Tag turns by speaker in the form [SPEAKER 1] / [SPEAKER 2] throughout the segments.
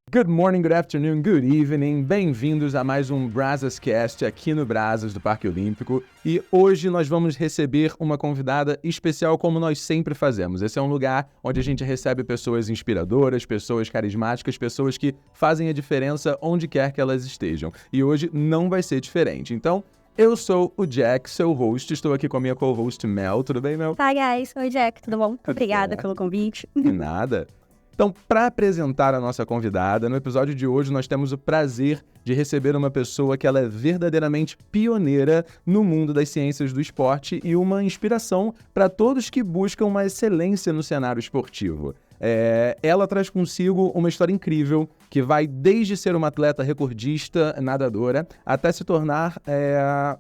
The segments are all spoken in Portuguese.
[SPEAKER 1] Good morning, good afternoon, good evening. Bem-vindos a mais um BrazasCast aqui no Brazas do Parque Olímpico. E hoje nós vamos receber uma convidada especial como nós sempre fazemos. Esse é um lugar onde a gente recebe pessoas inspiradoras, pessoas carismáticas, pessoas que fazem a diferença onde quer que elas estejam. E hoje não vai ser diferente. Então, eu sou o Jack, seu host. Estou aqui com a minha co-host Mel. Tudo bem, Mel?
[SPEAKER 2] Hi, guys. Oi, Jack. Tudo bom? Obrigada pelo convite.
[SPEAKER 1] De nada. Então, para apresentar a nossa convidada, no episódio de hoje nós temos o prazer de receber uma pessoa que ela é verdadeiramente pioneira no mundo das ciências do esporte e uma inspiração para todos que buscam uma excelência no cenário esportivo. Ela traz consigo uma história incrível que vai desde ser uma atleta recordista, nadadora, até se tornar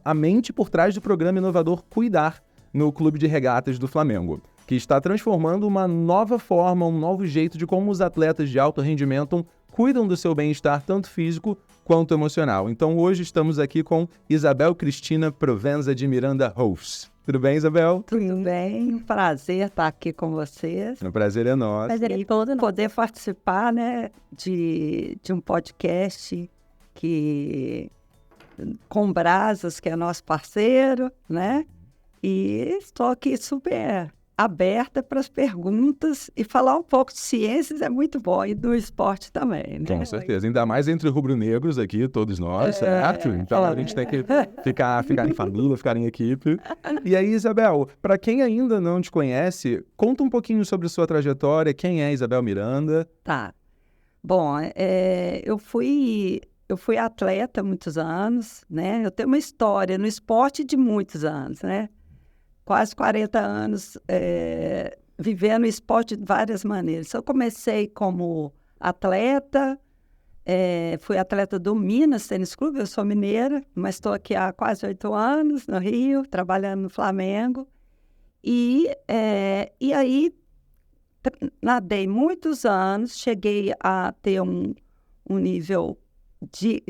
[SPEAKER 1] a mente por trás do programa inovador Cuidar no Clube de Regatas do Flamengo, que está transformando uma nova forma, um novo jeito de como os atletas de alto rendimento cuidam do seu bem-estar, tanto físico quanto emocional. Então hoje estamos aqui com Isabel Cristina Provenza de Miranda House. Tudo bem, Isabel?
[SPEAKER 3] Tudo bem, um prazer estar aqui com vocês.
[SPEAKER 1] O prazer é nosso.
[SPEAKER 2] Prazer é todo nosso.
[SPEAKER 3] Poder participar, né, de um podcast com Brazas, que é nosso parceiro, né? E estou aqui super aberta para as perguntas e falar um pouco de ciências é muito bom e do esporte também, né?
[SPEAKER 1] Com certeza, ainda mais entre rubro-negros aqui, todos nós, certo? Então a gente tem que ficar em família, ficar em equipe. E aí, Isabel, para quem ainda não te conhece, conta um pouquinho sobre sua trajetória, quem é Isabel Miranda?
[SPEAKER 3] Tá. Bom, eu fui atleta há muitos anos, né? Eu tenho uma história no esporte de muitos anos, né? Quase 40 anos vivendo esporte de várias maneiras. Eu comecei como atleta, fui atleta do Minas Tênis Clube, eu sou mineira, mas estou aqui há quase 8 anos no Rio, trabalhando no Flamengo. E aí, nadei muitos anos, cheguei a ter um nível de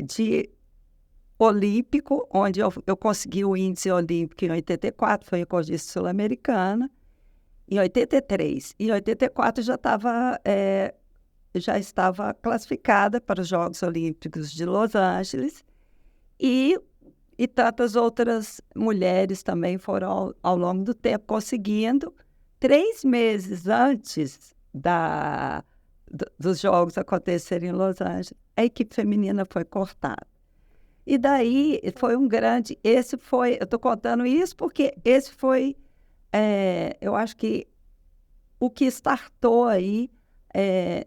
[SPEAKER 3] olímpico, onde eu consegui o índice olímpico em 84, foi recordista sul-americana, em 83. Em 84 já estava classificada para os Jogos Olímpicos de Los Angeles e tantas outras mulheres também foram ao longo do tempo conseguindo. 3 meses antes dos Jogos acontecerem em Los Angeles, a equipe feminina foi cortada. E daí foi um grande... eu estou contando isso porque esse foi, eu acho que o que startou aí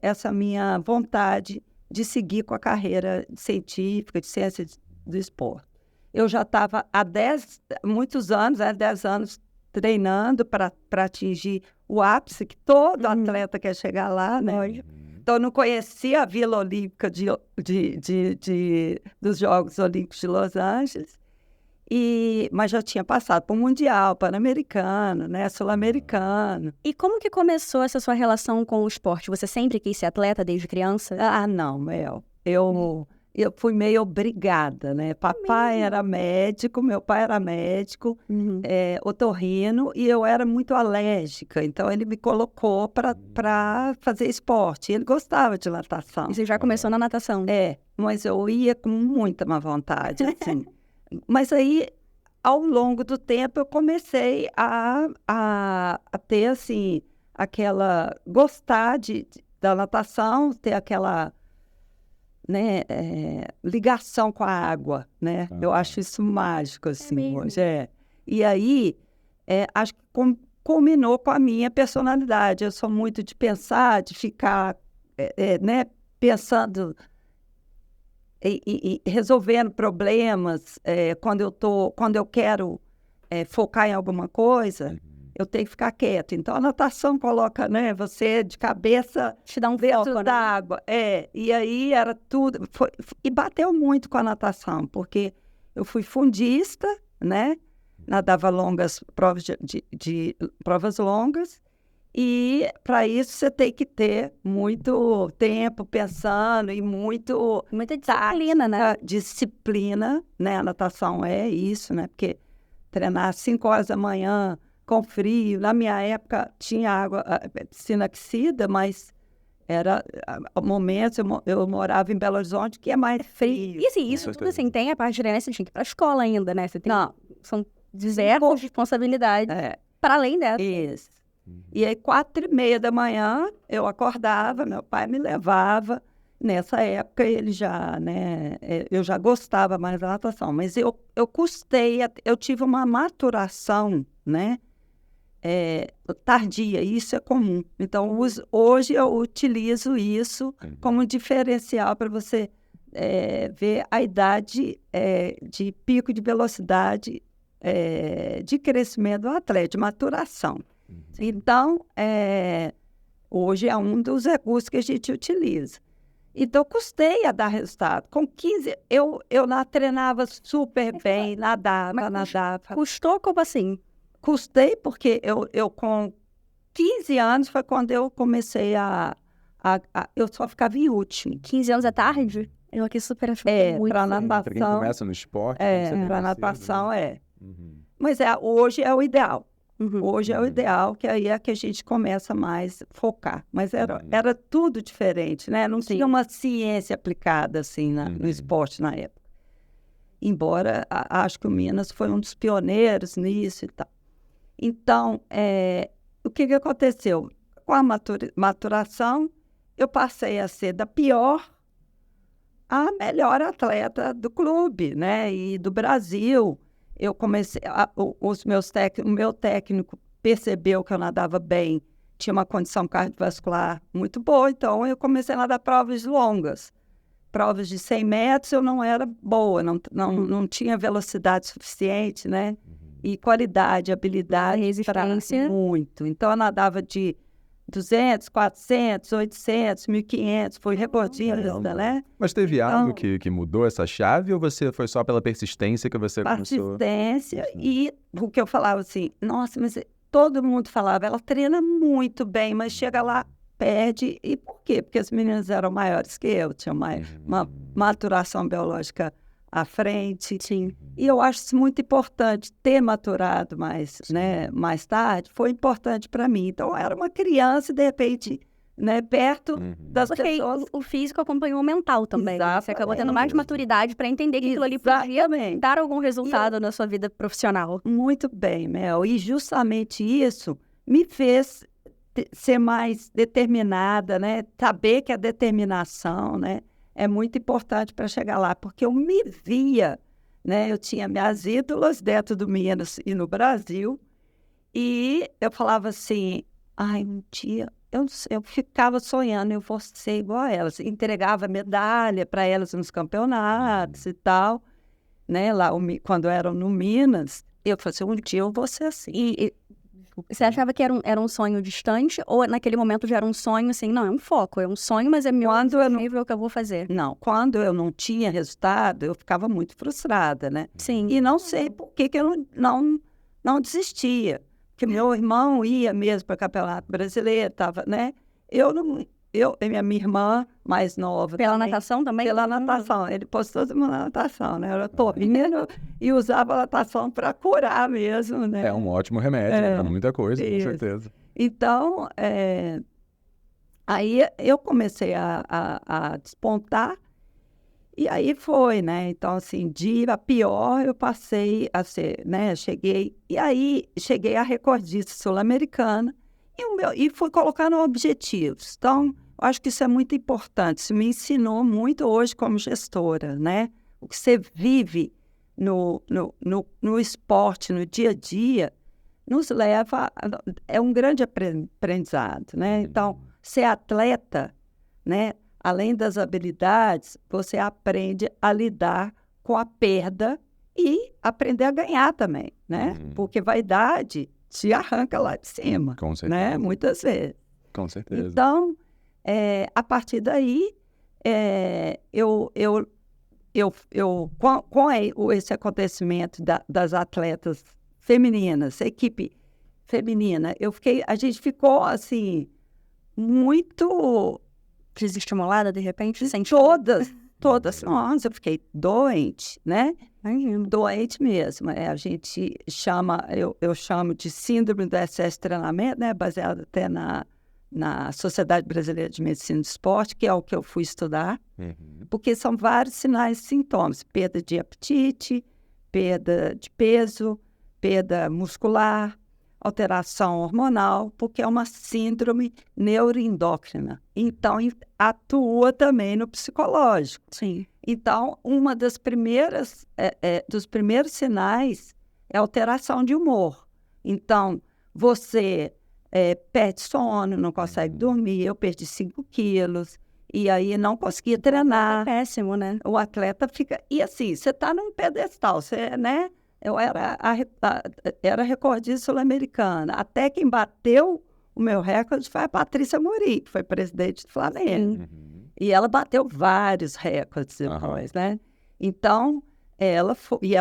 [SPEAKER 3] essa minha vontade de seguir com a carreira científica, de ciência do esporte. Eu já estava há 10 anos treinando para atingir o ápice, que todo atleta quer chegar lá, né? Então, eu não conhecia a Vila Olímpica dos Jogos Olímpicos de Los Angeles, mas já tinha passado por Mundial, Pan-Americano, né, Sul-Americano.
[SPEAKER 2] E como que começou essa sua relação com o esporte? Você sempre quis ser atleta desde criança?
[SPEAKER 3] Ah, não, Mel. Eu fui meio obrigada, né? Papai era médico, meu pai era médico, otorrino, e eu era muito alérgica. Então, ele me colocou para fazer esporte. Ele gostava de natação.
[SPEAKER 2] E você já começou na natação?
[SPEAKER 3] Mas eu ia com muita má vontade, assim. Mas aí, ao longo do tempo, eu comecei a ter, assim, gostar da natação, ter aquela... né, ligação com a água, né? Eu acho isso mágico, assim, hoje. E aí, acho que culminou com a minha personalidade. Eu sou muito de pensar, de ficar, né, pensando e resolvendo problemas. Quando eu quero focar em alguma coisa, eu tenho que ficar quieta. Então, a natação coloca, né, você de cabeça
[SPEAKER 2] Te dá um
[SPEAKER 3] dentro
[SPEAKER 2] foco,
[SPEAKER 3] da
[SPEAKER 2] né?
[SPEAKER 3] água. E aí era tudo... E bateu muito com a natação, porque eu fui fundista, né? Nadava provas longas. E, para isso, você tem que ter muito tempo pensando e
[SPEAKER 2] muita disciplina, né?
[SPEAKER 3] Disciplina, né? A natação é isso, né? Porque treinar às 5 horas da manhã, com frio. Na minha época, tinha piscina aquecida, mas momentos, eu morava em Belo Horizonte, que é mais frio.
[SPEAKER 2] E assim, isso tudo assim, tem a parte de criança, você tinha que ir pra escola ainda, né? Você tem, são diversas responsabilidades para além dessa.
[SPEAKER 3] Isso. E aí, 4h30 da manhã, eu acordava, meu pai me levava. Nessa época, ele já, né, eu já gostava mais da natação, mas eu eu tive uma maturação, né, tardia, isso é comum. Então, hoje eu utilizo isso como diferencial para você ver a idade de pico de velocidade de crescimento do atleta, de maturação. Então, hoje é um dos recursos que a gente utiliza. Então, custei a dar resultado. Com 15, eu treinava super bem, nadava.
[SPEAKER 2] Custou como assim?
[SPEAKER 3] Custei porque eu com 15 anos foi quando eu comecei eu só ficava em último.
[SPEAKER 2] 15 anos é tarde? Eu aqui super acho muito.
[SPEAKER 3] Para
[SPEAKER 1] Pra quem
[SPEAKER 3] natação.
[SPEAKER 1] começa no esporte, tem que ser bem
[SPEAKER 3] Para
[SPEAKER 1] cedo,
[SPEAKER 3] natação
[SPEAKER 1] né?
[SPEAKER 3] Mas hoje é o ideal.
[SPEAKER 2] Uhum.
[SPEAKER 3] Hoje é o ideal, que aí é que a gente começa mais a focar. Mas era tudo diferente, né? Não tinha uma ciência aplicada assim no esporte na época. Embora acho que o Minas foi um dos pioneiros nisso e tal. Então, o que aconteceu? Com a maturação, eu passei a ser da pior a melhor atleta do clube, né? E do Brasil. Eu comecei, o meu técnico percebeu que eu nadava bem, tinha uma condição cardiovascular muito boa, então eu comecei a nadar provas longas. Provas de 100 metros eu não era boa, não tinha velocidade suficiente, né? E qualidade, habilidade,
[SPEAKER 2] resistência.
[SPEAKER 3] muito. Então eu nadava de 200, 400, 800, 1.500, foi recordista, né?
[SPEAKER 1] Mas teve algo que mudou essa chave ou você foi só pela persistência que você começou?
[SPEAKER 3] Persistência e o que eu falava assim, nossa, mas todo mundo falava, ela treina muito bem, mas chega lá, perde. E por quê? Porque as meninas eram maiores que eu, tinham uma maturação biológica à frente.
[SPEAKER 2] Sim.
[SPEAKER 3] E eu acho isso muito importante, ter maturado mais tarde, foi importante para mim. Então, eu era uma criança, de repente, né, perto das pessoas.
[SPEAKER 2] O físico acompanhou o mental também.
[SPEAKER 3] Exatamente.
[SPEAKER 2] Você acabou tendo mais maturidade para entender que aquilo ali podia dar algum resultado na sua vida profissional.
[SPEAKER 3] Muito bem, Mel. E justamente isso me fez ser mais determinada, né? Saber que a determinação, né, é muito importante para chegar lá, porque eu me via, né? Eu tinha minhas ídolas dentro do Minas e no Brasil, e eu falava assim, um dia eu ficava sonhando, eu vou ser igual a elas. Entregava medalha para elas nos campeonatos e tal, né? Lá, quando eram no Minas, eu falei assim, um dia eu vou ser assim.
[SPEAKER 2] E você achava que era um sonho distante ou naquele momento já era um sonho assim, não, é um foco, é um sonho, mas é meu nível que eu vou fazer?
[SPEAKER 3] Não, quando eu não tinha resultado, eu ficava muito frustrada, né?
[SPEAKER 2] Sim.
[SPEAKER 3] E não sei por que eu não desistia. Porque meu irmão ia mesmo para o Campeonato Brasileiro, tava, né? E minha irmã mais nova.
[SPEAKER 2] Pela natação também?
[SPEAKER 3] Pela natação. Ele postou todo mundo na natação, né? Era torneiro e usava a natação para curar mesmo, né?
[SPEAKER 1] É um ótimo remédio, para muita coisa, com certeza.
[SPEAKER 3] Então, aí eu comecei a despontar e aí foi, né? Então, assim, de a pior eu passei a ser, né? Cheguei a recordista sul-americana e fui colocando objetivos. Então, eu acho que isso é muito importante. Isso me ensinou muito hoje como gestora, né? O que você vive no esporte, no dia a dia, nos leva... É um grande aprendizado, né? Então, ser atleta, né? Além das habilidades, você aprende a lidar com a perda e aprender a ganhar também, né? Porque vaidade te arranca lá de cima,
[SPEAKER 1] Com certeza.
[SPEAKER 3] né? Muitas vezes.
[SPEAKER 1] Com certeza.
[SPEAKER 3] Então, a partir daí, com esse acontecimento das atletas femininas, equipe feminina, a gente ficou, assim, muito...
[SPEAKER 2] Desestimulada, de repente?
[SPEAKER 3] Todas. Nossa, eu fiquei doente, né?
[SPEAKER 2] Imagino.
[SPEAKER 3] Doente mesmo. A gente chama, eu chamo de síndrome do excesso de treinamento, né? Baseado até na na Sociedade Brasileira de Medicina do Esporte, que é o que eu fui estudar, porque são vários sinais e sintomas. Perda de apetite, perda de peso, perda muscular, alteração hormonal, porque é uma síndrome neuroendócrina. Então, atua também no psicológico.
[SPEAKER 2] Sim.
[SPEAKER 3] Então, uma das primeiras, dos primeiros sinais é alteração de humor. Então, você perde sono, não consegue dormir. Eu perdi 5 quilos e aí não conseguia treinar.
[SPEAKER 2] É péssimo, né?
[SPEAKER 3] O atleta fica... E assim, você está num pedestal, você, né? Eu era recordista sul-americana. Até quem bateu o meu recorde foi a Patrícia Muri, que foi presidente do Flamengo. E ela bateu vários recordes depois, né? Então, ela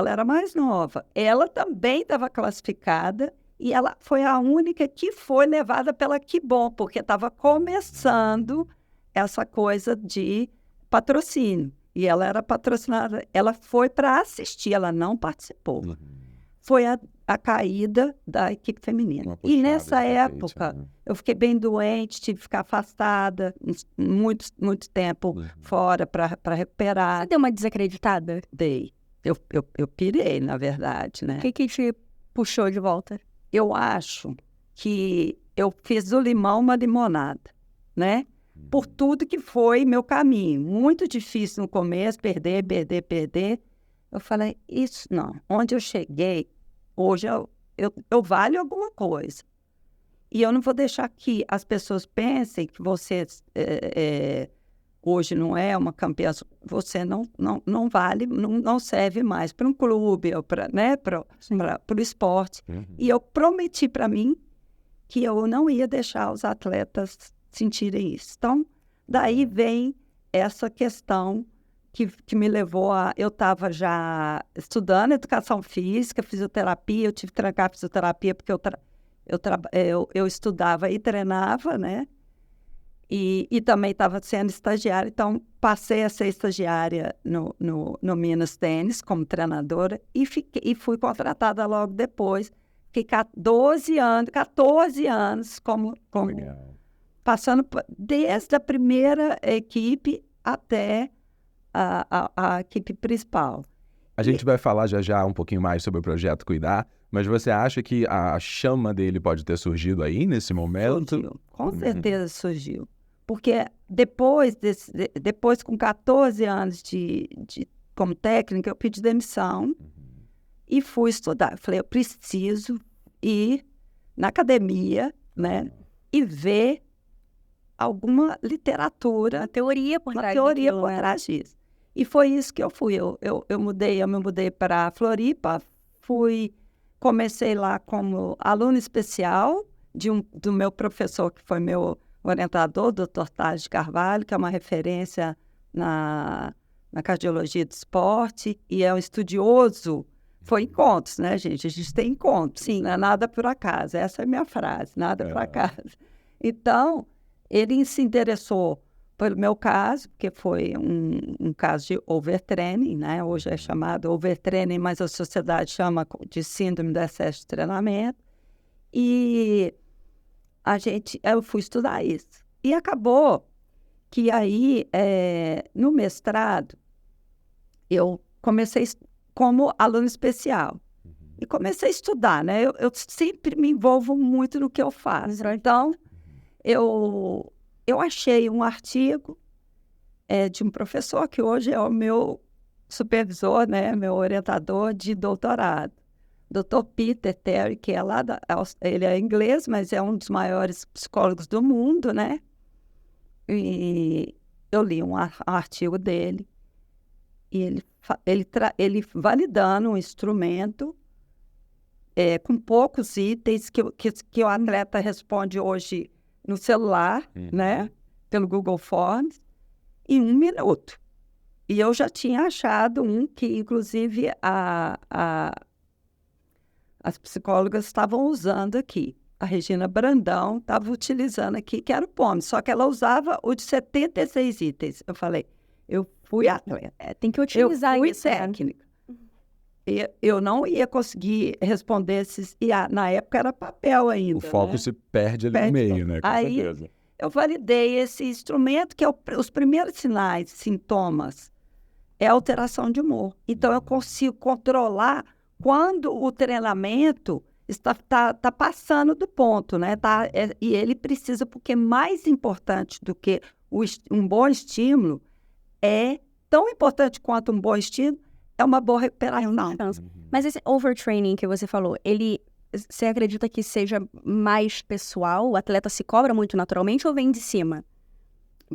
[SPEAKER 3] era mais nova. Ela também estava classificada e ela foi a única que foi levada pela Que Bom, porque estava começando essa coisa de patrocínio. E ela era patrocinada, ela foi para assistir, ela não participou. Foi a caída da equipe feminina. E nessa época, eu fiquei bem doente, tive que ficar afastada, muito tempo fora para recuperar.
[SPEAKER 2] Você deu uma desacreditada?
[SPEAKER 3] Dei. Eu pirei, na verdade, né?
[SPEAKER 2] O que te puxou de volta?
[SPEAKER 3] Eu acho que eu fiz do limão uma limonada, né? Por tudo que foi meu caminho. Muito difícil no começo, perder. Eu falei, isso não. Onde eu cheguei, hoje eu valho alguma coisa. E eu não vou deixar que as pessoas pensem que você hoje não é uma campeã. Você não vale, não serve mais para um clube ou para o esporte. E eu prometi para mim que eu não ia deixar os atletas sentirem isso. Então, daí vem essa questão que me levou a... Eu estava já estudando educação física, fisioterapia, eu tive que trancar a fisioterapia porque eu estudava e treinava, né? E também estava sendo estagiária, então passei a ser estagiária no Minas Tênis como treinadora e fui contratada logo depois. Fiquei 14 anos como passando desde a primeira equipe até a equipe principal.
[SPEAKER 1] A gente vai falar já um pouquinho mais sobre o Projeto Cuidar, mas você acha que a chama dele pode ter surgido aí, nesse momento?
[SPEAKER 3] Surgiu, com certeza surgiu. Porque depois, com 14 anos como técnica, eu pedi demissão e fui estudar. Falei, eu preciso ir na academia, né, e ver alguma literatura,
[SPEAKER 2] Uma teoria por
[SPEAKER 3] trás disso. E foi isso que eu fui. Eu me mudei para Floripa, comecei lá como aluna especial do meu professor, que foi meu orientador, Dr. Tales de Carvalho, que é uma referência na cardiologia do esporte, e é um estudioso. Foi encontros, né, gente? A gente tem encontros, sim, não é nada por acaso. Essa é a minha frase, nada por acaso. Então, ele se interessou pelo meu caso, porque foi um caso de overtraining, né? Hoje é chamado overtraining, mas a sociedade chama de síndrome do excesso de treinamento. E eu fui estudar isso. E acabou que aí, no mestrado, eu comecei como aluna especial. E comecei a estudar, né? Eu sempre me envolvo muito no que eu faço. Então, eu achei um artigo de um professor que hoje é o meu supervisor, né? Meu orientador de doutorado. Dr. Peter Terry, que é lá ele é inglês, mas é um dos maiores psicólogos do mundo, né? E eu li um artigo dele e ele validando um instrumento com poucos itens que o atleta responde hoje no celular, né? Pelo Google Forms, em 1 minuto. E eu já tinha achado um que, inclusive, as psicólogas estavam usando aqui. A Regina Brandão estava utilizando aqui, que era o POM, só que ela usava o de 76 itens. Eu falei, eu fui atleta.
[SPEAKER 2] Tem que utilizar
[SPEAKER 3] eu fui
[SPEAKER 2] isso.
[SPEAKER 3] técnica. Eu não ia conseguir responder esses... E na época era papel ainda.
[SPEAKER 1] O foco
[SPEAKER 3] né?
[SPEAKER 1] se perde ali no meio, né? Com
[SPEAKER 3] Aí,
[SPEAKER 1] certeza.
[SPEAKER 3] eu validei esse instrumento, que é os primeiros sinais, sintomas, é alteração de humor. Então, eu consigo controlar quando o treinamento tá passando do ponto, né? E ele precisa, porque mais importante do que um bom estímulo, tão importante quanto um bom estímulo, é uma boa recuperação.
[SPEAKER 2] Mas esse overtraining que você falou, você acredita que seja mais pessoal? O atleta se cobra muito naturalmente ou vem de cima?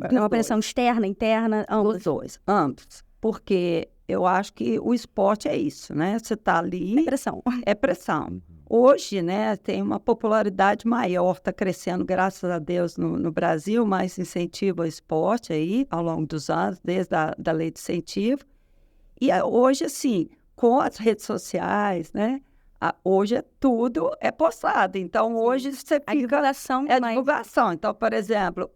[SPEAKER 2] É uma pressão externa, interna, ambos?
[SPEAKER 3] Os dois, ambos. Porque eu acho que o esporte é isso, né? Você está ali...
[SPEAKER 2] É pressão.
[SPEAKER 3] É pressão. Hoje, né, tem uma popularidade maior, está crescendo, graças a Deus, no Brasil, mais incentivo ao esporte aí, ao longo dos anos, desde a lei de incentivo. E hoje, assim, com as redes sociais, né, hoje tudo é postado. Então, hoje você fica...
[SPEAKER 2] A divulgação.
[SPEAKER 3] É a divulgação. Então, por exemplo,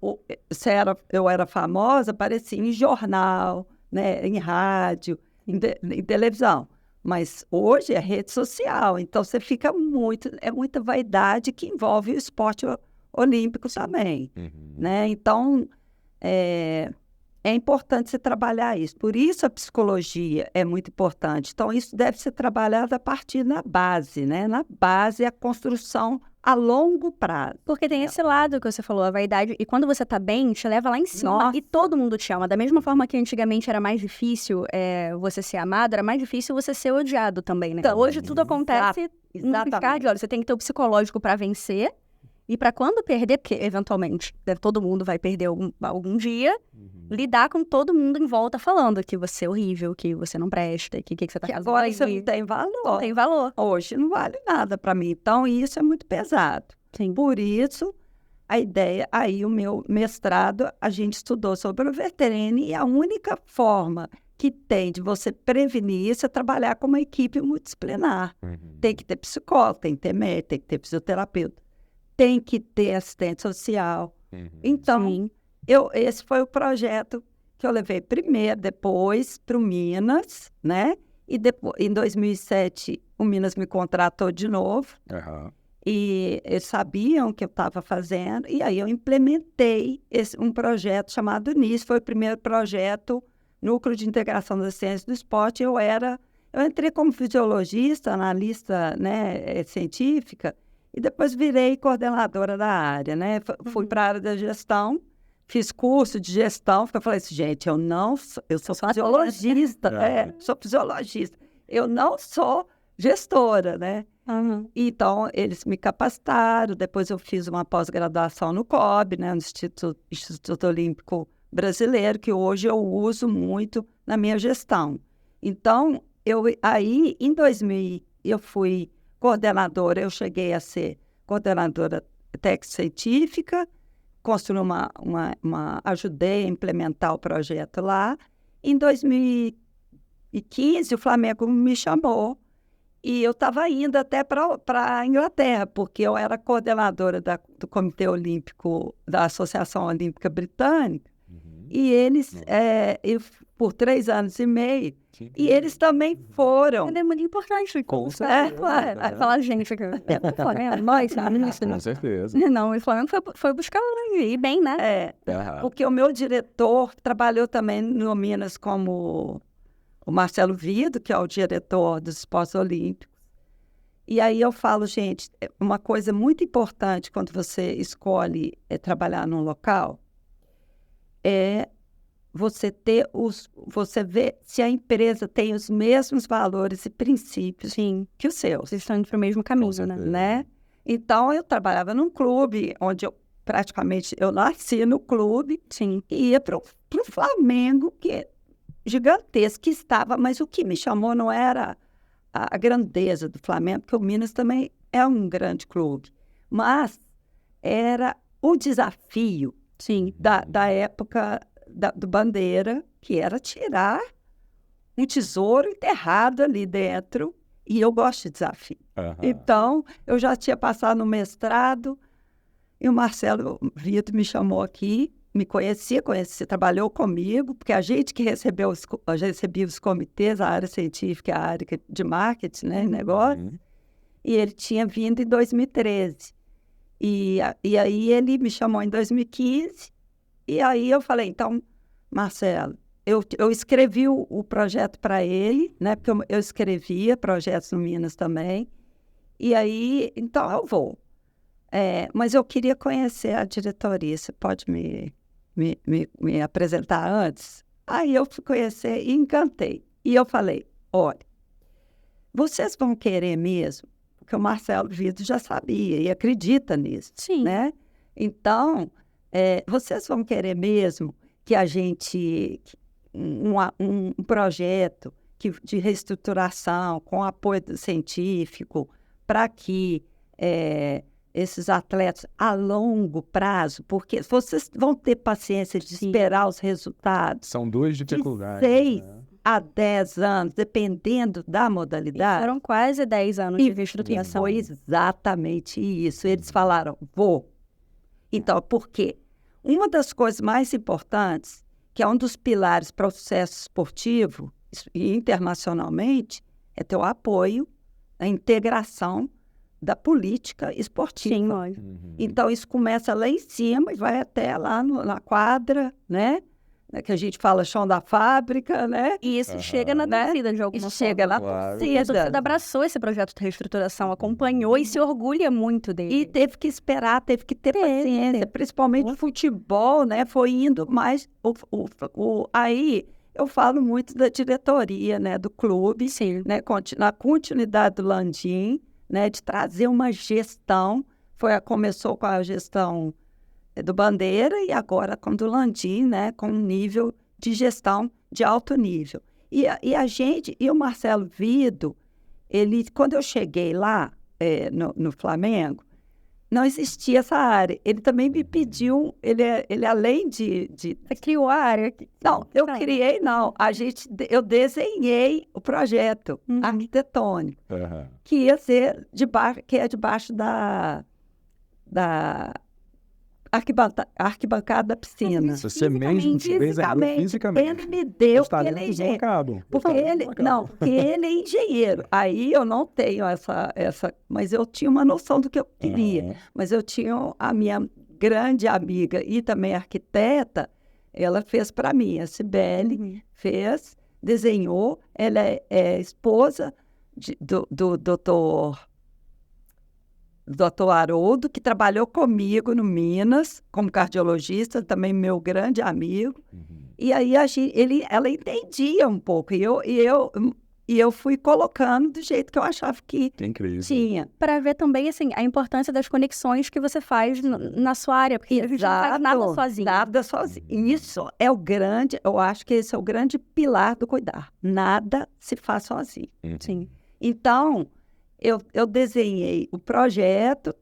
[SPEAKER 3] eu era famosa, aparecia em jornal, né, em rádio, em televisão. Mas hoje é rede social, então você fica muita vaidade que envolve o esporte olímpico também, né? Então, é importante você trabalhar isso. Por isso a psicologia é muito importante. Então, isso deve ser trabalhado a partir da base, né? Na base, a construção a longo prazo.
[SPEAKER 2] Porque tem esse lado que você falou, a vaidade. E quando você tá bem, te leva lá em cima.
[SPEAKER 3] Nossa.
[SPEAKER 2] E todo mundo te ama. Da mesma forma que antigamente era mais difícil você ser amado, era mais difícil você ser odiado também, né? Então, hoje tudo acontece no piscar de olhos. Você tem que ter o psicológico pra vencer. E pra quando perder, porque eventualmente todo mundo vai perder algum dia, lidar com todo mundo em volta falando que você é horrível, que você não presta, que você tá fazendo.
[SPEAKER 3] Agora isso não tem valor.
[SPEAKER 2] Não tem valor.
[SPEAKER 3] Hoje não vale nada para mim. Então, isso é muito pesado.
[SPEAKER 2] Sim.
[SPEAKER 3] Por isso, a ideia, aí o meu mestrado, a gente estudou sobre o overtraining e a única forma que tem de você prevenir isso é trabalhar com uma equipe multidisciplinar. Tem que ter psicólogo, tem que ter médico, tem que ter fisioterapeuta, tem que ter assistente social. Então, esse foi o projeto que eu levei primeiro, depois para o Minas, né? E depois, em 2007, o Minas me contratou de novo. E eles sabiam o que eu estava fazendo. E aí eu implementei um projeto chamado NIS. Foi o primeiro projeto, Núcleo de Integração das Ciências do Esporte. Eu entrei como fisiologista, analista, né, científica, e depois virei coordenadora da área, né? Fui para a área da gestão. Fiz curso de gestão, porque eu falei assim, gente, eu sou fisiologista, sou fisiologista. Eu não sou gestora, né? Então, eles me capacitaram, depois eu fiz uma pós-graduação no COB, né? No Instituto Olímpico Brasileiro, que hoje eu uso muito na minha gestão. Então, aí, em 2000, eu fui coordenadora, eu cheguei a ser coordenadora técnico-científica, construí ajudei a implementar o projeto lá. Em 2015, o Flamengo me chamou e eu estava indo até para a Inglaterra, porque eu era coordenadora do Comitê Olímpico, da Associação Olímpica Britânica, e eles, por 3 anos e meio, e eles também foram.
[SPEAKER 2] É muito importante.
[SPEAKER 1] Com certeza.
[SPEAKER 2] Falar, gente, nós,
[SPEAKER 1] com certeza.
[SPEAKER 2] Não, o Flamengo foi buscar ir bem, né?
[SPEAKER 3] Porque o meu diretor trabalhou também no Minas como o Marcelo Vido, que é o diretor dos esportes olímpicos. E aí eu falo, gente, uma coisa muito importante quando você escolhe trabalhar num local é você ver se a empresa tem os mesmos valores e princípios que os seus.
[SPEAKER 2] Vocês estão indo para o mesmo caminho,
[SPEAKER 3] né? Então, eu trabalhava num clube onde eu nasci no clube e ia para o Flamengo, que é gigantesco, que estava, mas o que me chamou não era a grandeza do Flamengo, porque o Minas também é um grande clube, mas era o desafio da época do Bandeira, que era tirar um tesouro enterrado ali dentro, e eu gosto de desafio. Então, eu já tinha passado no mestrado, e o Marcelo Vitor me chamou aqui, me conhecia, trabalhou comigo, porque a gente que recebia os comitês, a área científica, a área de marketing, né, negócio, e ele tinha vindo em 2013. E aí ele me chamou em 2015, e aí eu falei, então, Marcelo, eu escrevi o projeto para ele, né? Porque eu escrevia projetos no Minas também. E aí, então eu vou. Mas eu queria conhecer a diretoria. Você pode me apresentar antes? Aí eu fui conhecer e encantei. E eu falei, olha, vocês vão querer mesmo? Porque o Marcelo Vido já sabia e acredita nisso,
[SPEAKER 2] Sim.
[SPEAKER 3] né? Então, vocês vão querer mesmo que a gente... Um projeto de reestruturação com apoio científico para que esses atletas a longo prazo, porque vocês vão ter paciência de esperar os resultados.
[SPEAKER 1] São duas dificuldades.
[SPEAKER 3] De 6 a 10 anos, dependendo da modalidade.
[SPEAKER 2] Foram quase 10 anos de reestruturação.
[SPEAKER 3] E foi exatamente isso. Eles falaram, vou. Então, por quê? Uma das coisas mais importantes, que é um dos pilares para o sucesso esportivo e internacionalmente, é ter o apoio, a integração da política esportiva.
[SPEAKER 2] Sim, lógico.
[SPEAKER 3] Então, isso começa lá em cima e vai até lá na quadra, né? Que a gente fala chão da fábrica, né?
[SPEAKER 2] E isso chega na torcida de alguma
[SPEAKER 3] Isso chega na
[SPEAKER 1] Claro.
[SPEAKER 2] A
[SPEAKER 3] torcida.
[SPEAKER 2] torcida abraçou esse projeto de reestruturação, acompanhou e se orgulha muito dele.
[SPEAKER 3] E teve que esperar, teve que ter paciência, principalmente o futebol, né? Foi indo mais... Aí eu falo muito da diretoria, né? Do clube,
[SPEAKER 2] Sim.
[SPEAKER 3] né? Na continuidade do Landim, né? De trazer uma gestão. Começou com a gestão do Bandeira e agora com do Landim, né? Com um nível de gestão de alto nível. E o Marcelo Vido, quando eu cheguei lá no Flamengo, não existia essa área. Ele também me pediu, ele além de...
[SPEAKER 2] Você criou a área?
[SPEAKER 3] Não, eu criei, não. Eu desenhei o projeto arquitetônico, que ia ser debaixo da arquibancada da piscina.
[SPEAKER 1] Você mesmo fisicamente.
[SPEAKER 3] Ele me deu,
[SPEAKER 1] Os talentos
[SPEAKER 3] ele é engenheiro.
[SPEAKER 1] acabam.
[SPEAKER 3] Porque ele é engenheiro. Aí eu não tenho essa... Mas eu tinha uma noção do que eu queria. Mas eu tinha a minha grande amiga e também arquiteta, ela fez para mim. A Cibele fez, desenhou. Ela é esposa do doutor Haroldo, que trabalhou comigo no Minas, como cardiologista, também meu grande amigo. E aí ela entendia um pouco. E eu fui colocando do jeito que eu achava que tinha.
[SPEAKER 2] Para ver também, assim, a importância das conexões que você faz na sua área, porque a gente não faz nada sozinho.
[SPEAKER 3] Nada sozinho. Isso é eu acho que esse é o grande pilar do cuidar. Nada se faz sozinho.
[SPEAKER 2] Sim.
[SPEAKER 3] Então... Eu desenhei o projeto,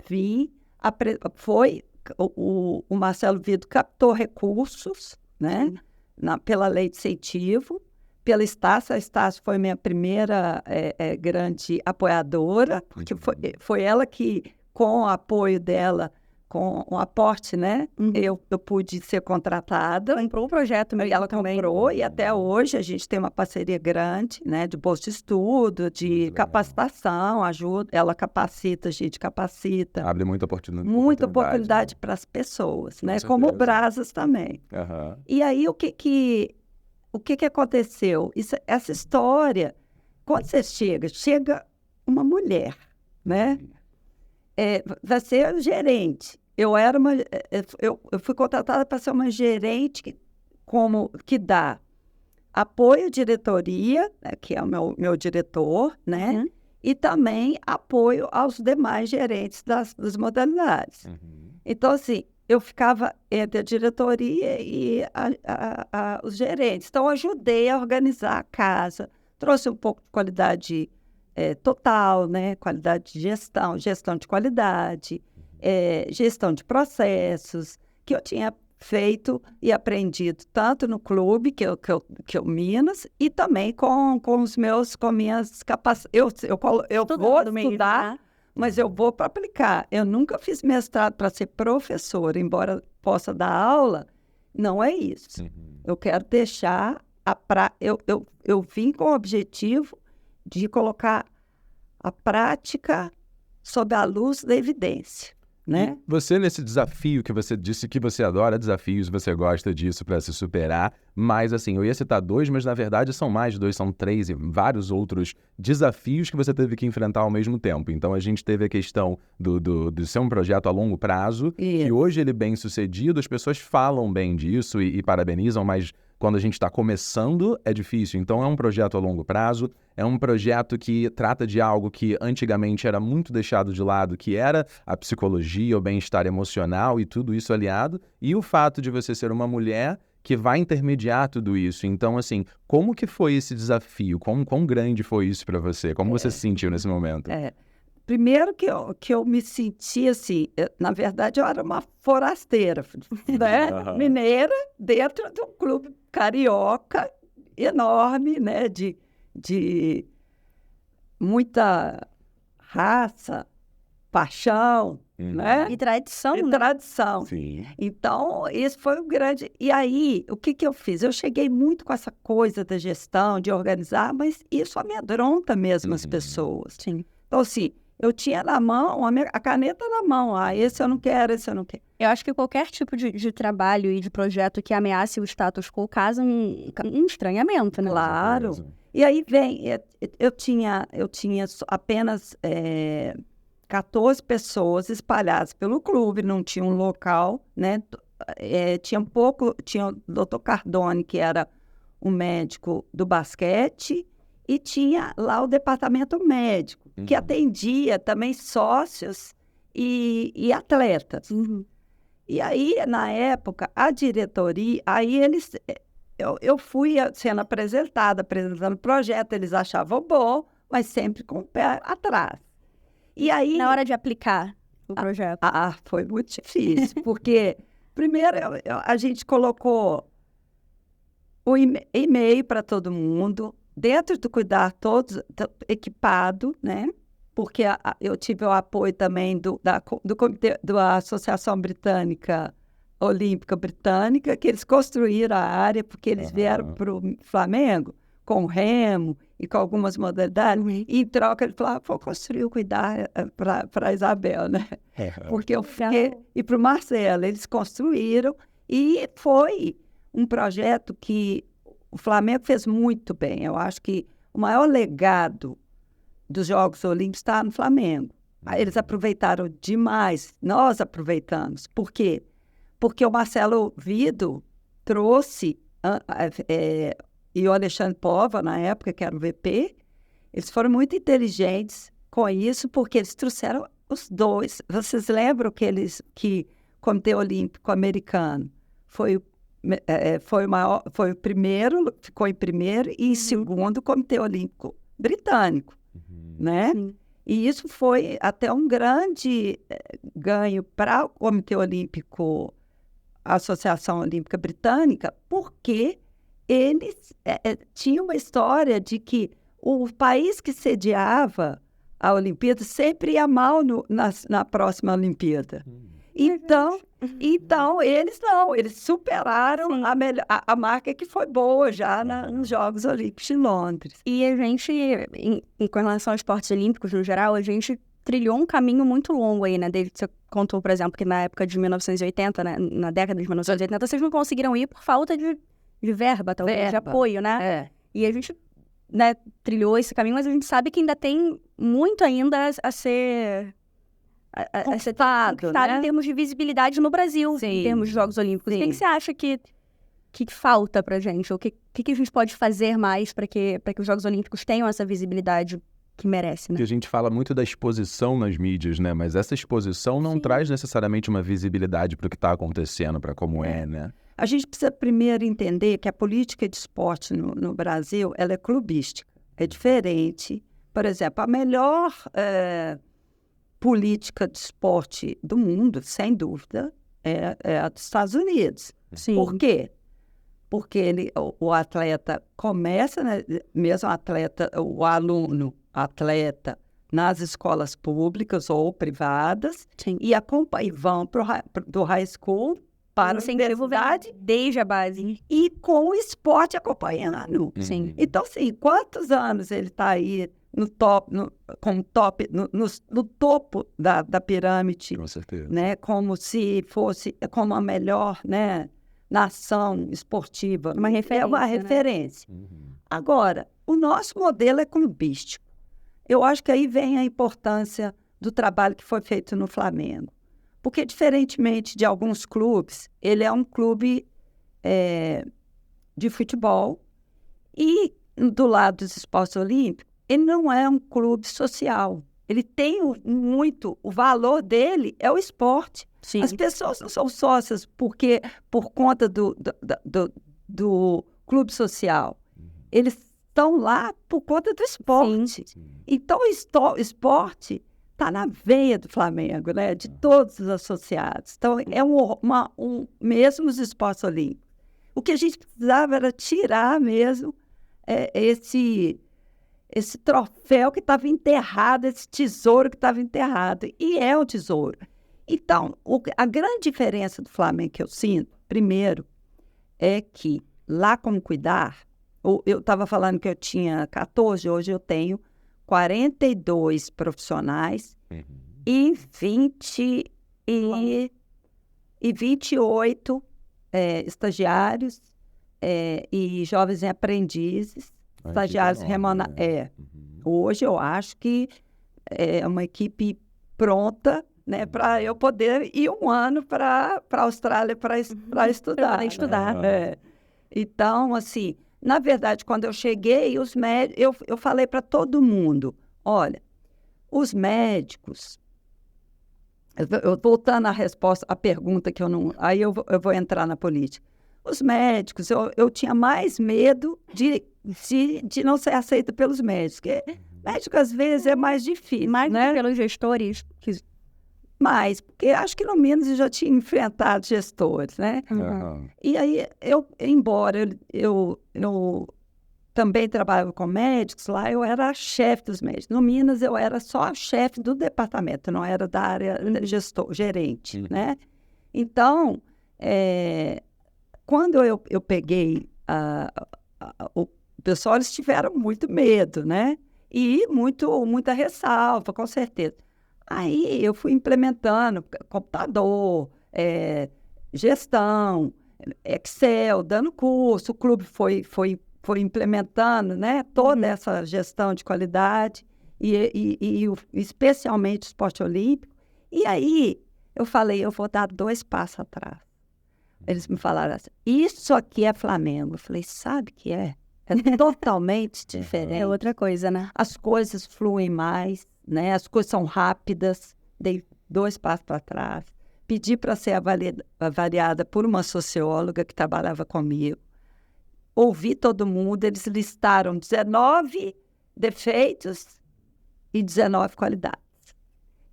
[SPEAKER 3] o Marcelo Vido captou recursos, né, pela lei de incentivo, pela Estácio. A Estácio foi minha primeira grande apoiadora, porque foi ela que, com o apoio dela, com o aporte, né, eu pude ser contratada.
[SPEAKER 2] Comprou o projeto mesmo.
[SPEAKER 3] Ela comprou e até hoje a gente tem uma parceria grande, né, de bolsa de estudo, de capacitação, ajuda. Ela capacita, a gente capacita.
[SPEAKER 1] Abre muita oportunidade.
[SPEAKER 3] Muita oportunidade para as pessoas, né, como o Brasas também. E aí o que aconteceu? Essa história, quando você chega uma mulher, né? Vai ser gerente. Eu fui contratada para ser uma gerente que dá apoio à diretoria, né, que é o meu diretor, né? E também apoio aos demais gerentes das modalidades. Então, assim, eu ficava entre a diretoria e os gerentes. Então, eu ajudei a organizar a casa, trouxe um pouco de qualidade total, né? Qualidade de gestão de qualidade, gestão de processos, que eu tinha feito e aprendido tanto no clube, que eu Minas, e também com minhas capacidades. Eu vou estudar, mas eu vou para aplicar. Eu nunca fiz mestrado para ser professora, embora possa dar aula, não é isso. Eu quero deixar eu vim com o objetivo de colocar a prática sob a luz da evidência. né?
[SPEAKER 1] Você, nesse desafio que você disse que você adora desafios, você gosta disso para se superar, mas assim, eu ia citar 2, mas na verdade são mais de 2, são 3 e vários outros desafios que você teve que enfrentar ao mesmo tempo. Então a gente teve a questão do ser um projeto a longo prazo, que hoje ele é bem sucedido, as pessoas falam bem disso e parabenizam, mas quando a gente está começando é difícil. Então é um projeto a longo prazo, é um projeto que trata de algo que antigamente era muito deixado de lado, que era a psicologia, o bem-estar emocional e tudo isso aliado, e o fato de você ser uma mulher que vai intermediar tudo isso. Então, assim, como que foi esse desafio? Quão grande foi isso para você? Como você se sentiu nesse momento?
[SPEAKER 3] Primeiro que eu me senti assim, na verdade eu era uma forasteira, né? Mineira, dentro de um clube carioca enorme, né? De muita raça, paixão, né?
[SPEAKER 2] E tradição,
[SPEAKER 3] E tradição.
[SPEAKER 1] Sim.
[SPEAKER 3] Então, esse foi um grande... E aí, o que eu fiz? Eu cheguei muito com essa coisa da gestão, de organizar, mas isso amedronta mesmo as pessoas.
[SPEAKER 2] Sim.
[SPEAKER 3] Então, assim, eu tinha na mão, a caneta na mão. Esse eu não quero, esse eu não quero.
[SPEAKER 2] Eu acho que qualquer tipo de trabalho e de projeto que ameace o status quo causa um estranhamento, né?
[SPEAKER 3] Claro. E aí vem, eu tinha apenas 14 pessoas espalhadas pelo clube, não tinha um local, né? Tinha o Dr. Cardone, que era um médico do basquete, e tinha lá o departamento médico, que atendia também sócios e atletas. E aí, na época, a diretoria, eu fui sendo apresentando o projeto, eles achavam bom, mas sempre com o pé atrás. E aí...
[SPEAKER 2] Na hora de aplicar o projeto.
[SPEAKER 3] Foi muito difícil, porque primeiro a gente colocou o e-mail para todo mundo, dentro do cuidar todos equipado, né? Porque eu tive o apoio também do comitê da Associação Britânica Olímpica Britânica, que eles construíram a área, porque eles vieram para o Flamengo com remo e com algumas modalidades, e em troca ele falou, vou construir o cuidar para a Isabel, né? Porque eu fiquei... E para o Marcelo, eles construíram, e foi um projeto que o Flamengo fez muito bem. Eu acho que o maior legado dos Jogos Olímpicos está no Flamengo. Eles aproveitaram demais, nós aproveitamos. Por quê? Porque o Marcelo Vido trouxe, e o Alexandre Pova, na época, que era o VP, eles foram muito inteligentes com isso, porque eles trouxeram os dois. Vocês lembram que o Comitê Olímpico Americano foi o primeiro, ficou em primeiro, e em segundo o Comitê Olímpico Britânico, né? E isso foi até um grande ganho para o Comitê Olímpico, a Associação Olímpica Britânica, porque eles tinham uma história de que o país que sediava a Olimpíada sempre ia mal na próxima Olimpíada. Então, eles superaram a marca que foi boa já nos Jogos Olímpicos de Londres.
[SPEAKER 2] E a gente, com relação aos esportes olímpicos no geral, a gente trilhou um caminho muito longo aí, né? Desde que você contou, por exemplo, que na época de 1980, né? Na década de 1980, vocês não conseguiram ir por falta de verba, talvez, de apoio, né? E a gente, né, trilhou esse caminho, mas a gente sabe que ainda tem muito ainda a ser... a ser conquistado, né? Em termos de visibilidade no Brasil, em termos de Jogos Olímpicos. O que você acha que falta pra gente? O que a gente pode fazer mais para que os Jogos Olímpicos tenham essa visibilidade que merece, né?
[SPEAKER 1] Que a gente fala muito da exposição nas mídias, né? Mas essa exposição não traz necessariamente uma visibilidade para o que está acontecendo, para como né?
[SPEAKER 3] A gente precisa primeiro entender que a política de esporte no Brasil, ela é clubística. É diferente. Por exemplo, a melhor política de esporte do mundo, sem dúvida, é a dos Estados Unidos.
[SPEAKER 2] Sim.
[SPEAKER 3] Por quê? Porque o atleta começa, né, mesmo o aluno atleta nas escolas públicas ou privadas, e vão do high school para a universidade
[SPEAKER 2] desde a base.
[SPEAKER 3] E com o esporte acompanhando.
[SPEAKER 2] Sim.
[SPEAKER 3] Então, assim, quantos anos ele está aí no topo da pirâmide.
[SPEAKER 1] Com certeza.
[SPEAKER 3] Né? Como se fosse como a melhor, né, nação esportiva.
[SPEAKER 2] Uma referência.
[SPEAKER 3] É uma referência.
[SPEAKER 1] Uhum.
[SPEAKER 3] Agora, o nosso modelo é clubístico. Eu acho que aí vem a importância do trabalho que foi feito no Flamengo. Porque, diferentemente de alguns clubes, ele é um clube de futebol e, do lado dos esportes olímpicos, ele não é um clube social. Ele tem o valor dele é o esporte.
[SPEAKER 2] Sim.
[SPEAKER 3] As pessoas não são sócias por conta do clube social. Eles estão lá por conta do esporte.
[SPEAKER 1] Sim.
[SPEAKER 3] Então, o esporte está na veia do Flamengo, né? De todos os associados. Então, é mesmo os esportes olímpicos. O que a gente precisava era tirar mesmo esse troféu que estava enterrado, esse tesouro que estava enterrado. E é o tesouro. Então, a grande diferença do Flamengo que eu sinto, primeiro, é que lá como cuidar, eu estava falando que eu tinha 14, hoje eu tenho 42 profissionais e 28 estagiários e jovens aprendizes, estagiários remunerados. Hoje eu acho que é uma equipe pronta, né, para eu poder ir um ano para a Austrália para estudar. Então, assim, na verdade, quando eu cheguei, eu falei para todo mundo, olha, os médicos, voltando à pergunta que eu não... Aí eu vou entrar na política. Os médicos, eu tinha mais medo de não ser aceita pelos médicos. Porque médico, às vezes, é mais difícil,
[SPEAKER 2] mais
[SPEAKER 3] né?
[SPEAKER 2] pelos gestores.
[SPEAKER 3] Mais, porque acho que no menos eu já tinha enfrentado gestores, né? E aí, embora eu também trabalhava com médicos, lá eu era a chefe dos médicos. No Minas, eu era só a chefe do departamento, não era da área gerente, né? Então, quando eu peguei o pessoal, eles tiveram muito medo, né? E muita ressalva, com certeza. Aí eu fui implementando computador, gestão, Excel, dando curso, o clube foi implementando, né, toda essa gestão de qualidade, especialmente o esporte olímpico. E aí eu falei, eu vou dar 2 passos atrás. Eles me falaram assim, isso aqui é Flamengo. Eu falei, sabe o que é? É totalmente diferente.
[SPEAKER 2] É outra coisa, né?
[SPEAKER 3] As coisas fluem mais, né? As coisas são rápidas. Dei 2 passos para trás. Pedi para ser avaliada por uma socióloga que trabalhava comigo. Ouvi todo mundo, eles listaram 19 defeitos e 19 qualidades.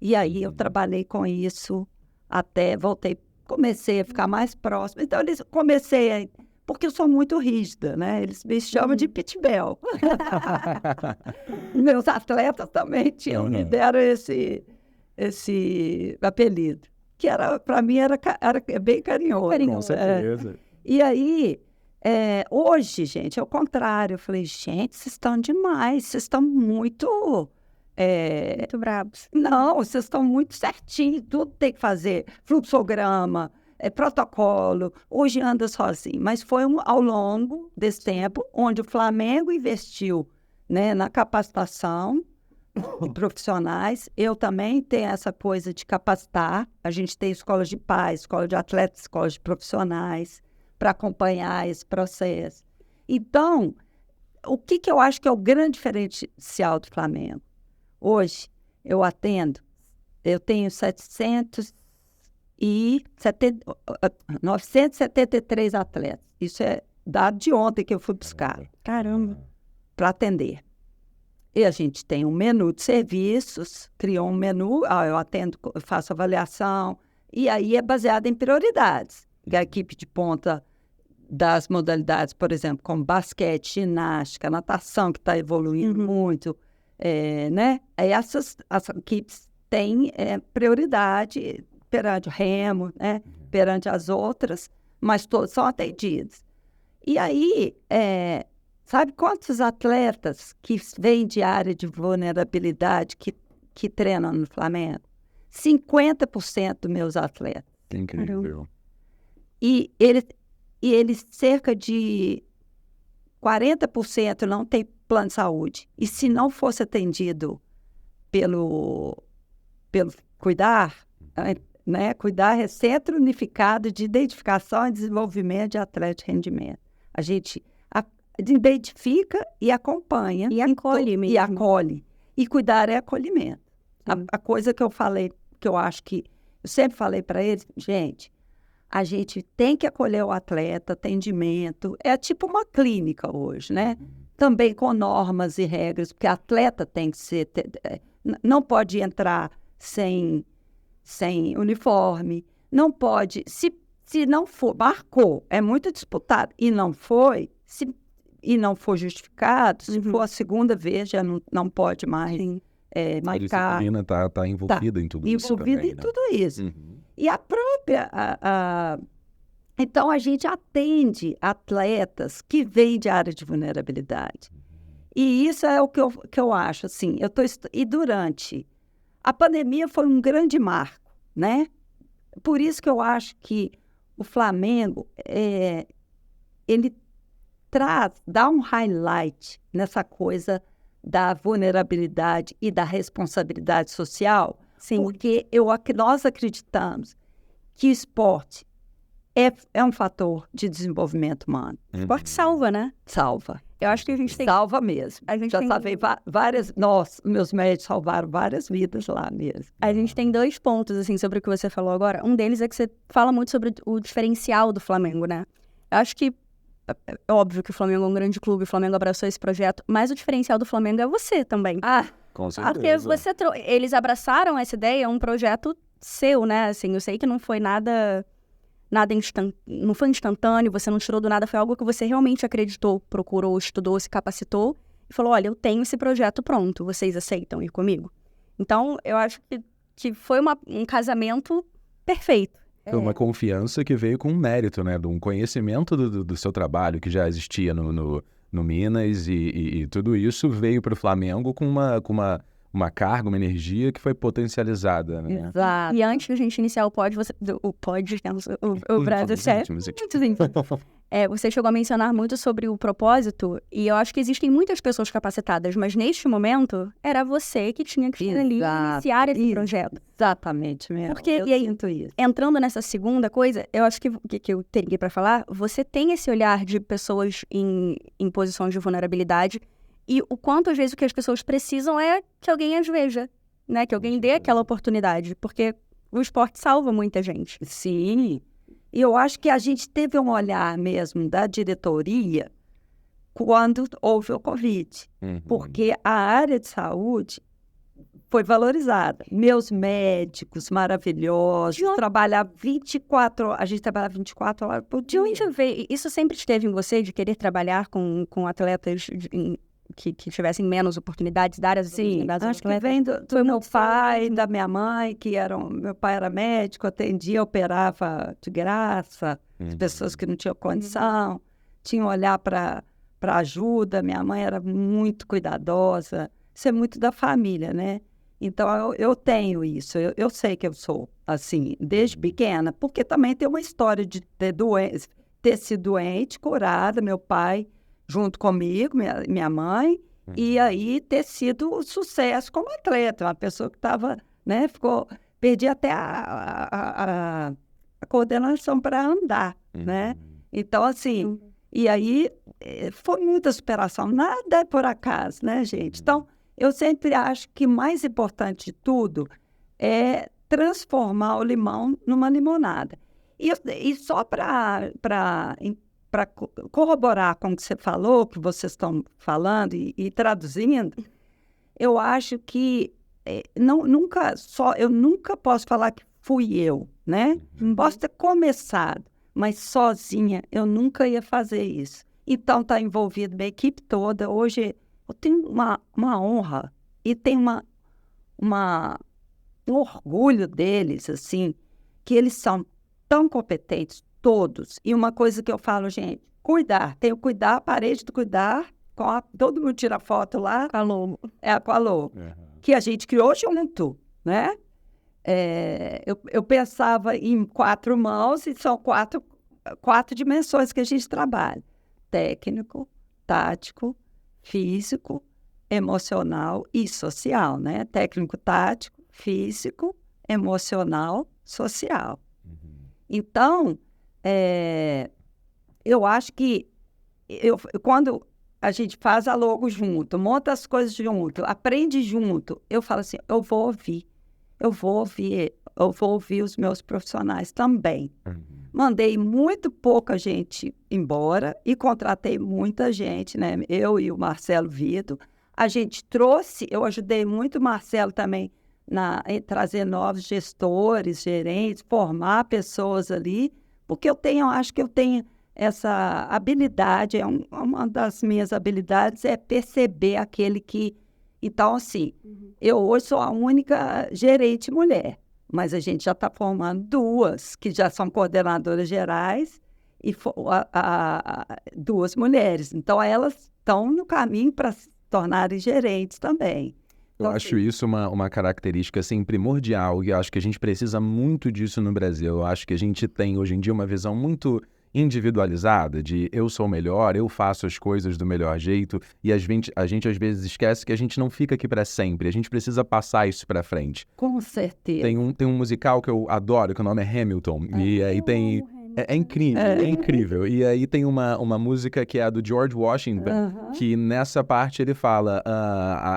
[SPEAKER 3] E aí eu trabalhei com isso até comecei a ficar mais próxima. Então, porque eu sou muito rígida, né? Eles me chamam de Pitbell. Meus atletas também me deram esse apelido, que para mim era bem carinhoso.
[SPEAKER 1] Com certeza.
[SPEAKER 3] E aí, hoje, gente, é o contrário. Eu falei, gente, vocês estão demais, vocês estão muito...
[SPEAKER 2] muito bravos.
[SPEAKER 3] Não, vocês estão muito certinhos, tudo tem que fazer. Fluxograma, protocolo, hoje anda sozinho. Mas foi ao longo desse tempo onde o Flamengo investiu, né, na capacitação de profissionais. Eu também tenho essa coisa de capacitar. A gente tem escolas de pais, escola de atletas, escolas de profissionais, para acompanhar esse processo. Então, o que eu acho que é o grande diferencial do Flamengo? Hoje, eu tenho 973 atletas. Isso é dado de ontem que eu fui buscar.
[SPEAKER 2] Caramba!
[SPEAKER 3] Para atender. E a gente tem um menu de serviços, criou um menu, eu atendo, faço avaliação, e aí é baseado em prioridades. A equipe de ponta das modalidades, por exemplo, como basquete, ginástica, natação, que está evoluindo muito, né? Aí as equipes têm prioridade perante o remo, né? Perante as outras, mas todas são atendidas. E aí, Sabe quantos atletas que vêm de área de vulnerabilidade que treinam no Flamengo? 50% dos meus atletas.
[SPEAKER 1] Incrível.
[SPEAKER 3] E eles cerca de 40% não tem plano de saúde. E se não fosse atendido pelo Cuidar, né? Cuidar é Centro Unificado de Identificação e Desenvolvimento de Atleta de Rendimento. A gente identifica e acompanha.
[SPEAKER 2] E acolhe mesmo.
[SPEAKER 3] E acolhe. E cuidar é acolhimento. A coisa que eu falei, que eu acho que... Eu sempre falei para eles, gente, a gente tem que acolher o atleta, atendimento. É tipo uma clínica hoje, né? Também com normas e regras, porque atleta tem que ser... Não pode entrar sem uniforme, não pode... Se não for, marcou, é muito disputado, e não foi... E não for justificado, se for a segunda vez, já não pode mais marcar.
[SPEAKER 1] A disciplina está envolvida em tudo isso também,
[SPEAKER 3] envolvida em tudo isso. E a própria... Então, a gente atende atletas que vêm de área de vulnerabilidade. E isso é o que eu acho, assim. E durante... A pandemia foi um grande marco, né? Por isso que eu acho que o Flamengo, ele dá um highlight nessa coisa da vulnerabilidade e da responsabilidade social.
[SPEAKER 2] Sim.
[SPEAKER 3] Porque nós acreditamos que o esporte é um fator de desenvolvimento humano.
[SPEAKER 2] O esporte salva, né?
[SPEAKER 3] Salva.
[SPEAKER 2] Eu acho que a gente tem...
[SPEAKER 3] Salva mesmo.
[SPEAKER 2] A gente
[SPEAKER 3] já
[SPEAKER 2] tem...
[SPEAKER 3] salvei várias... Meus médicos salvaram várias vidas lá mesmo.
[SPEAKER 2] A gente tem 2 pontos, assim, sobre o que você falou agora. Um deles é que você fala muito sobre o diferencial do Flamengo, né? Eu acho que é óbvio que o Flamengo é um grande clube, o Flamengo abraçou esse projeto, mas o diferencial do Flamengo é você também.
[SPEAKER 1] Com certeza.
[SPEAKER 2] Porque eles abraçaram essa ideia, é um projeto seu, né? Assim, eu sei que não foi não foi instantâneo, você não tirou do nada, foi algo que você realmente acreditou, procurou, estudou, se capacitou e falou, olha, eu tenho esse projeto pronto, vocês aceitam ir comigo? Então, eu acho que foi um casamento perfeito.
[SPEAKER 1] Foi uma confiança que veio com um mérito, né? De um conhecimento do seu trabalho que já existia no Minas e tudo isso veio para o Flamengo com uma carga, uma energia que foi potencializada, né?
[SPEAKER 3] Exato.
[SPEAKER 2] E antes da gente iniciar o Brasil Sério, você chegou a mencionar muito sobre o propósito, e eu acho que existem muitas pessoas capacitadas, mas neste momento era você que tinha que estar ali e iniciar esse projeto.
[SPEAKER 3] Exatamente mesmo.
[SPEAKER 2] Porque,
[SPEAKER 3] eu sinto isso.
[SPEAKER 2] Entrando nessa segunda coisa, eu acho que eu teria para falar, você tem esse olhar de pessoas em posições de vulnerabilidade, e o quanto, às vezes, o que as pessoas precisam é que alguém as veja, né? Que alguém dê aquela oportunidade, porque o esporte salva muita gente.
[SPEAKER 3] Sim. E eu acho que a gente teve um olhar mesmo da diretoria quando houve o Covid. Porque a área de saúde foi valorizada. Meus médicos maravilhosos, trabalhar 24 horas, a gente trabalha 24 horas por dia.
[SPEAKER 2] De onde veio? Isso sempre esteve em você, de querer trabalhar com atletas que tivessem menos oportunidades, dar as oportunidades aos atletas?
[SPEAKER 3] Acho que vem do meu pai, da minha mãe, meu pai era médico, atendia, operava de graça, as pessoas que não tinham condição, tinham olhar para ajuda, minha mãe era muito cuidadosa, isso é muito da família, né? Então, eu tenho isso, eu sei que eu sou assim, desde pequena, porque também tem uma história de ter sido doente, curada, meu pai junto comigo, minha mãe, e aí ter sido sucesso como atleta, uma pessoa que estava, né, perdi até a coordenação para andar, né? Então, assim, e aí foi muita superação, nada é por acaso, né, gente? Então, eu sempre acho que o mais importante de tudo é transformar o limão numa limonada. E só para corroborar com o que você falou, que vocês estão falando e traduzindo, eu acho que eu nunca posso falar que fui eu, né? Posso ter começado, mas sozinha eu nunca ia fazer isso. Então, está envolvido minha equipe toda. Hoje eu tenho uma honra e tenho um orgulho deles, assim, que eles são tão competentes, todos. E uma coisa que eu falo, gente, tenho que cuidar, a parede do cuidar todo mundo tira foto lá.
[SPEAKER 2] Com a Lobo.
[SPEAKER 3] Com a Lobo. Que a gente criou junto, né? Eu pensava em 4 mãos e são quatro dimensões que a gente trabalha. Técnico, tático, físico, emocional e social, né? Técnico, tático, físico, emocional, social. Então, eu acho que quando a gente faz a logo junto, monta as coisas junto, aprende junto, eu falo assim, eu vou ouvir os meus profissionais também. Mandei muito pouca gente embora e contratei muita gente, né? Eu e o Marcelo Vido. A gente trouxe, eu ajudei muito o Marcelo também em trazer novos gestores, gerentes, formar pessoas ali, porque acho que eu tenho essa habilidade, uma das minhas habilidades é perceber aquele que... Então, assim, eu hoje sou a única gerente mulher, mas a gente já está formando 2, que já são coordenadoras gerais, e 2 mulheres. Então, elas estão no caminho para se tornarem gerentes também.
[SPEAKER 1] Eu acho isso uma característica assim, primordial, e eu acho que a gente precisa muito disso no Brasil. Eu acho que a gente tem, hoje em dia, uma visão muito individualizada de eu sou o melhor, eu faço as coisas do melhor jeito, e a gente às vezes esquece que a gente não fica aqui para sempre, a gente precisa passar isso para frente.
[SPEAKER 3] Com certeza.
[SPEAKER 1] Tem um musical que eu adoro, que o nome é Hamilton, e aí tem... É incrível, é incrível. E aí tem uma música que é a do George Washington, que nessa parte ele fala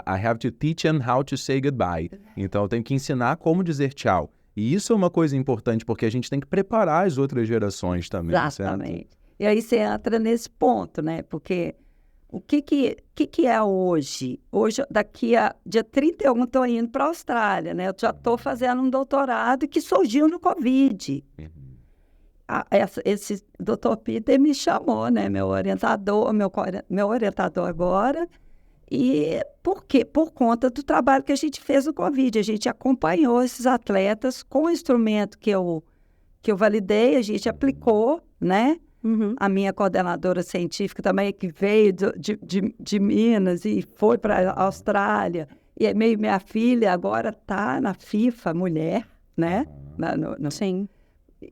[SPEAKER 1] I have to teach them how to say goodbye. Então eu tenho que ensinar como dizer tchau. E isso é uma coisa importante, porque a gente tem que preparar as outras gerações também.
[SPEAKER 3] Exatamente.
[SPEAKER 1] Certo?
[SPEAKER 3] E aí você entra nesse ponto, né? Porque o que é hoje? Hoje, daqui a dia 31, estou indo para a Austrália, né? Eu já estou fazendo um doutorado que surgiu no Covid. Esse Dr. Peter me chamou, né? Meu orientador agora. E por quê? Por conta do trabalho que a gente fez no Covid. A gente acompanhou esses atletas com o instrumento que eu validei, a gente aplicou, né? A minha coordenadora científica também, que veio de Minas e foi para a Austrália. E minha filha agora está na FIFA, mulher, né?
[SPEAKER 2] Sim.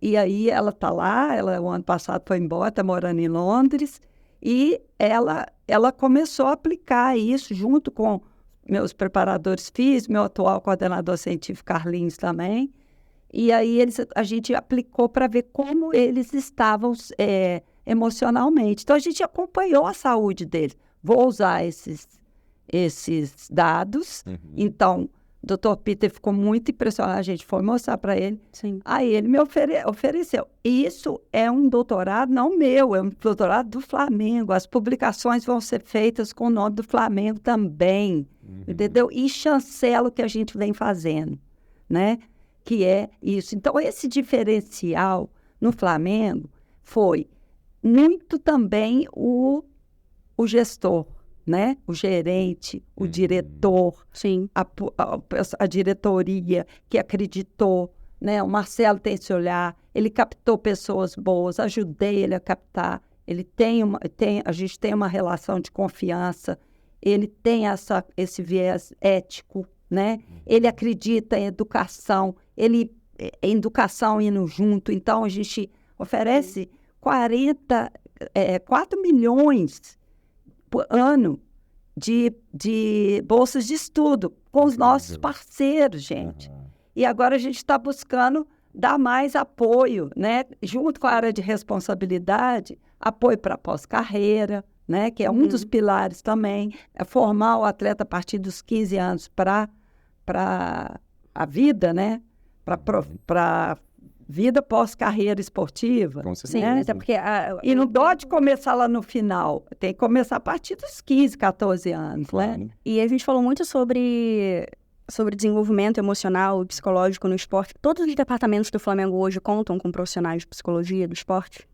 [SPEAKER 3] E aí ela está lá, o ano passado foi embora, está morando em Londres, e ela começou a aplicar isso junto com meus preparadores físicos, meu atual coordenador científico, Carlinhos, também. E aí a gente aplicou para ver como eles estavam emocionalmente. Então, a gente acompanhou a saúde deles. Vou usar esses dados. Então, o Dr. Peter ficou muito impressionado, a gente foi mostrar para ele.
[SPEAKER 2] Sim.
[SPEAKER 3] Aí ele me ofereceu. Isso é um doutorado, não meu, é um doutorado do Flamengo. As publicações vão ser feitas com o nome do Flamengo também, entendeu? E chancela o que a gente vem fazendo, né? Que é isso. Então, esse diferencial no Flamengo foi muito também o gestor, né? O gerente, o diretor,
[SPEAKER 2] Sim.
[SPEAKER 3] a diretoria que acreditou, né? O Marcelo tem esse olhar, ele captou pessoas boas, ajudei ele a captar, a gente tem uma relação de confiança, ele tem esse viés ético, né? Ele acredita em educação, educação indo junto, então a gente oferece 4 milhões por ano de bolsas de estudo com os nossos parceiros, gente. E agora a gente está buscando dar mais apoio, né? Junto com a área de responsabilidade, apoio para pós-carreira, né? Que é um dos pilares também, é formar o atleta a partir dos 15 anos para a vida, né? Para vida pós-carreira esportiva.
[SPEAKER 2] Sim,
[SPEAKER 3] né?
[SPEAKER 2] até porque...
[SPEAKER 3] E não pode começar lá no final. Tem que começar a partir dos 15, 14 anos, né?
[SPEAKER 2] E a gente falou muito sobre desenvolvimento emocional e psicológico no esporte. Todos os departamentos do Flamengo hoje contam com profissionais de psicologia do esporte?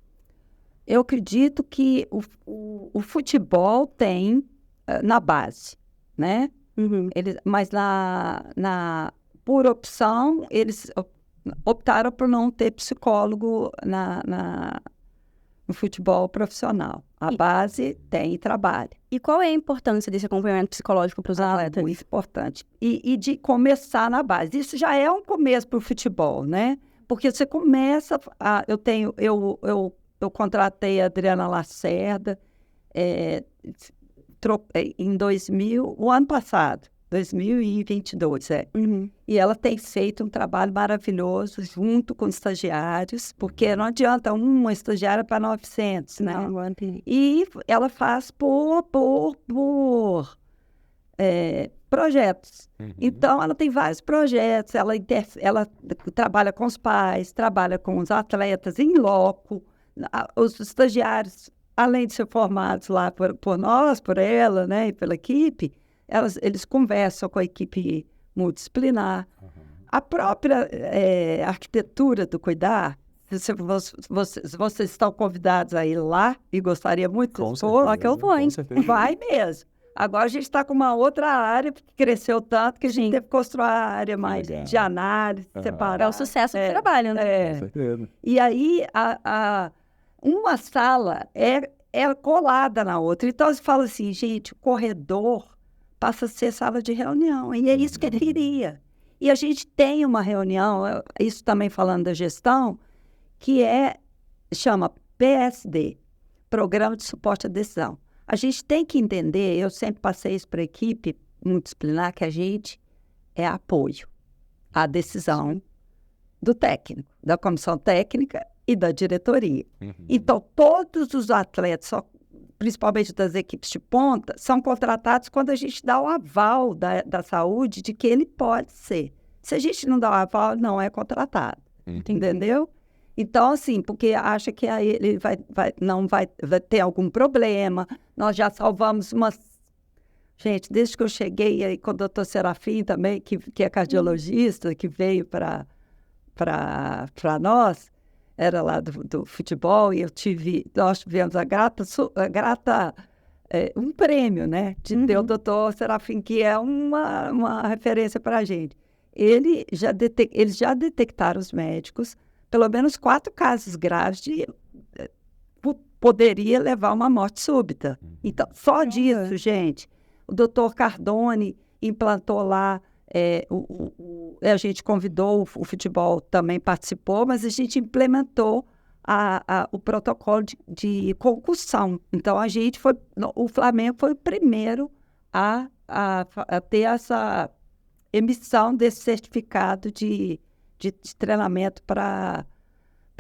[SPEAKER 3] Eu acredito que o futebol tem na base, né? Mas por opção, eles optaram por não ter psicólogo no futebol profissional. A base tem trabalho.
[SPEAKER 2] E qual é a importância desse acompanhamento psicológico para os atletas?
[SPEAKER 3] Muito importante. E de começar na base. Isso já é um começo para o futebol, né? Porque você começa... Eu contratei a Adriana Lacerda em 2000, o ano passado, 2022, E ela tem feito um trabalho maravilhoso junto com estagiários, porque não adianta uma estagiária para 900, né? E ela faz por projetos. Então, ela tem vários projetos, ela trabalha com os pais, trabalha com os atletas em loco, os estagiários, além de ser formados lá por nós, por ela, né, e pela equipe, eles conversam com a equipe multidisciplinar. A própria arquitetura do cuidar, vocês estão convidados a ir lá e gostaria muito de expor,
[SPEAKER 2] só que eu vou, hein?
[SPEAKER 3] Vai mesmo. Agora a gente está com uma outra área que cresceu tanto que a gente teve que construir a área mais de análise, separada.
[SPEAKER 2] É o sucesso do trabalho, né?
[SPEAKER 1] Com certeza.
[SPEAKER 3] E aí, uma sala é colada na outra. Então, você fala assim, gente, o corredor passa a ser sala de reunião. E é isso que ele queria. E a gente tem uma reunião, isso também falando da gestão, que chama PSD, Programa de Suporte à Decisão. A gente tem que entender, eu sempre passei isso para a equipe multidisciplinar, que a gente é apoio à decisão do técnico, da comissão técnica e da diretoria. Então, todos os atletas, principalmente das equipes de ponta, são contratados quando a gente dá o aval da saúde de que ele pode ser. Se a gente não dá o aval, não é contratado. Entendeu? Então, assim, porque acha que aí ele vai ter algum problema. Nós já salvamos umas... Gente, desde que eu cheguei aí com o doutor Serafim também, que é cardiologista, que veio para nós, era lá do futebol, e nós tivemos um prêmio, né? De ter o doutor Serafim, que é uma referência para a gente. Eles já detectaram os médicos pelo menos 4 casos graves de poderia levar a uma morte súbita. Então, só disso, gente. O doutor Cardone implantou lá, a gente convidou, o futebol também participou, mas a gente implementou o protocolo de concussão. Então, o Flamengo foi o primeiro a ter essa emissão desse certificado de treinamento para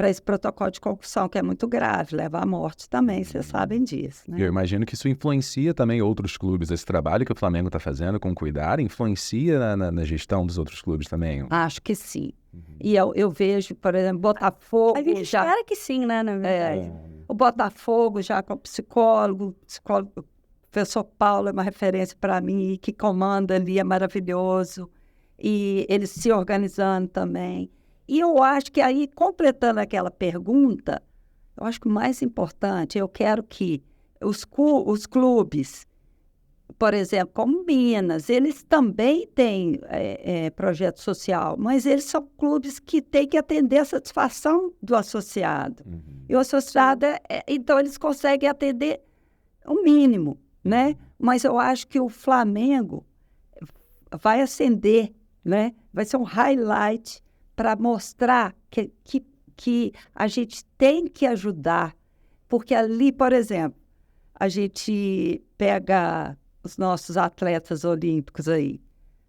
[SPEAKER 3] esse protocolo de concussão, que é muito grave, leva à morte também, vocês sabem disso. Né?
[SPEAKER 1] Eu imagino que isso influencia também outros clubes, esse trabalho que o Flamengo está fazendo com cuidar, influencia na gestão dos outros clubes também?
[SPEAKER 3] Acho que sim. E eu vejo, por exemplo, Botafogo...
[SPEAKER 2] A gente espera que sim, né? Na verdade.
[SPEAKER 3] O Botafogo já com psicólogo, o professor Paulo é uma referência para mim, que comanda ali, é maravilhoso. E eles se organizando também. E eu acho que aí, completando aquela pergunta, eu acho que o mais importante, eu quero que os clubes, por exemplo, como Minas, eles também têm projeto social, mas eles são clubes que têm que atender a satisfação do associado. E o associado, então, eles conseguem atender o mínimo, né? Mas eu acho que o Flamengo vai ascender, né? Vai ser um highlight para mostrar que a gente tem que ajudar. Porque ali, por exemplo, a gente pega os nossos atletas olímpicos aí.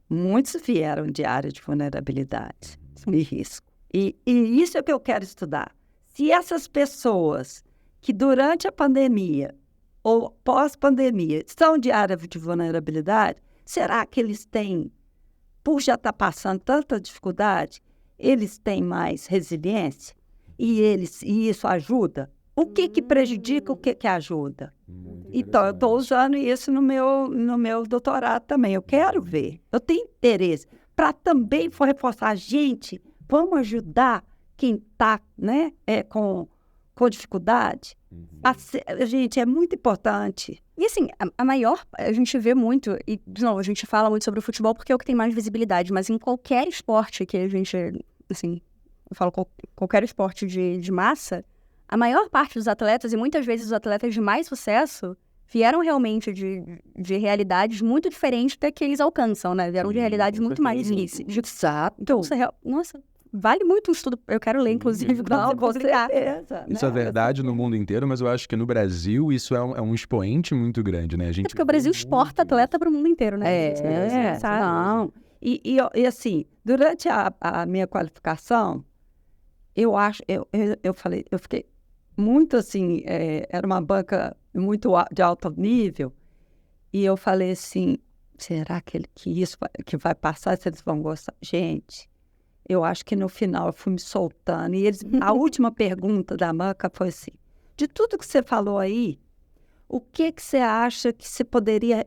[SPEAKER 3] Muitos vieram de área de vulnerabilidade e risco. E isso é o que eu quero estudar. Se essas pessoas que durante a pandemia ou pós-pandemia são de área de vulnerabilidade, será que eles têm, por já estar passando tanta dificuldade, eles têm mais resiliência? E isso ajuda? O que prejudica, o que ajuda? Então, eu estou usando isso no meu doutorado também. Eu quero ver. Eu tenho interesse. Para também reforçar, gente, vamos ajudar quem está, né, com dificuldade. Gente, é muito importante.
[SPEAKER 2] E assim, a gente vê muito, e de novo, a gente fala muito sobre o futebol porque é o que tem mais visibilidade, mas em qualquer esporte que a gente, assim, eu falo qualquer esporte de massa, a maior parte dos atletas, e muitas vezes os atletas de mais sucesso, vieram realmente de realidades muito diferentes da que eles alcançam, né? Vieram de realidades muito mais difíceis.
[SPEAKER 3] Exato.
[SPEAKER 2] Nossa, vale muito um estudo. Eu quero ler, inclusive,
[SPEAKER 3] Não, com certeza.
[SPEAKER 1] Isso é verdade no mundo inteiro, mas eu acho que no Brasil isso é um expoente muito grande, né?
[SPEAKER 2] É porque o Brasil exporta atleta para o mundo inteiro, né?
[SPEAKER 3] Não. E assim, durante a minha qualificação, eu fiquei muito assim, era uma banca muito de alto nível, e eu falei assim, será que isso que vai passar, se eles vão gostar? Gente, eu acho que no final eu fui me soltando, e a última pergunta da banca foi assim, de tudo que você falou aí, o que você acha que você poderia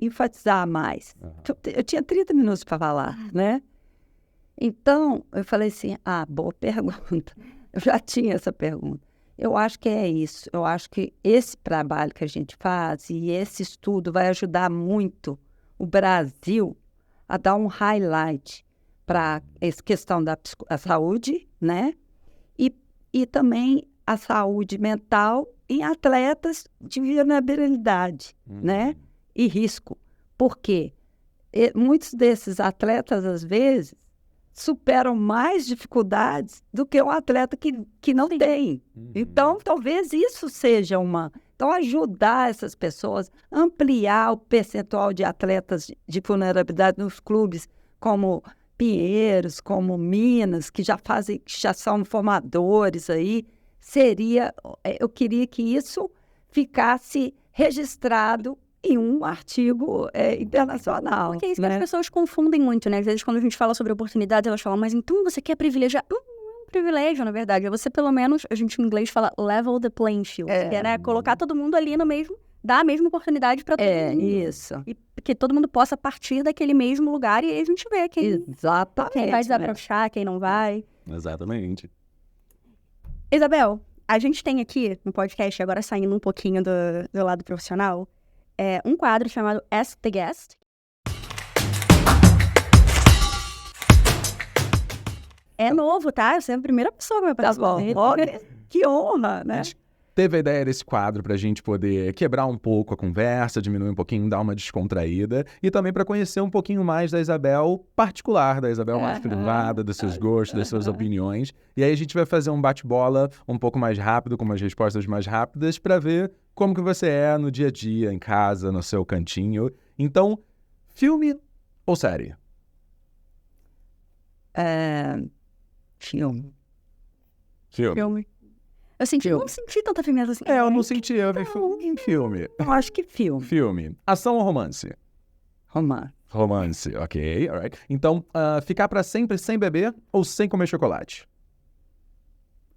[SPEAKER 3] enfatizar mais? Eu tinha 30 minutos para falar, né? Então, eu falei assim, boa pergunta. Eu já tinha essa pergunta. Eu acho que é isso. Eu acho que esse trabalho que a gente faz e esse estudo vai ajudar muito o Brasil a dar um highlight para essa questão da saúde, né? E também a saúde mental em atletas de vulnerabilidade, né? E risco. Por quê? Muitos desses atletas, às vezes, superam mais dificuldades do que um atleta que não tem. Então, talvez isso seja Então, ajudar essas pessoas, ampliar o percentual de atletas de vulnerabilidade nos clubes, como Pinheiros, como Minas, que já são formadores aí, eu queria que isso ficasse registrado em um artigo internacional.
[SPEAKER 2] Porque é isso
[SPEAKER 3] né?
[SPEAKER 2] que as pessoas confundem muito, né? Às vezes, quando a gente fala sobre oportunidades, elas falam, mas então você quer privilegiar? Não é um privilégio, na verdade. É você, pelo menos, a gente em inglês fala level the playing field. Que é, né, colocar todo mundo ali no mesmo, dar a mesma oportunidade para todo mundo.
[SPEAKER 3] Isso.
[SPEAKER 2] E que todo mundo possa partir daquele mesmo lugar e aí a gente vê quem vai desabrochar, quem não vai.
[SPEAKER 1] Exatamente.
[SPEAKER 2] Isabel, a gente tem aqui no podcast, agora saindo um pouquinho do lado profissional, um quadro chamado Ask the Guest. É novo, tá? Você é a primeira pessoa que vai participar dele.
[SPEAKER 3] Que honra, né?
[SPEAKER 1] Teve a ideia desse quadro para a gente poder quebrar um pouco a conversa, diminuir um pouquinho, dar uma descontraída e também para conhecer um pouquinho mais da Isabel particular, da Isabel mais privada, dos seus gostos, das suas opiniões. E aí a gente vai fazer um bate-bola um pouco mais rápido, com umas respostas mais rápidas, para ver como que você é no dia a dia, em casa, no seu cantinho. Então, filme ou série?
[SPEAKER 3] Filme.
[SPEAKER 2] Filme. Eu não senti tanta firmeza assim.
[SPEAKER 1] Eu não senti, eu vi filme.
[SPEAKER 3] Eu acho que filme.
[SPEAKER 1] Filme. Ação ou romance?
[SPEAKER 3] Romance.
[SPEAKER 1] Romance, ok, alright. Então, ficar pra sempre sem beber ou sem comer chocolate?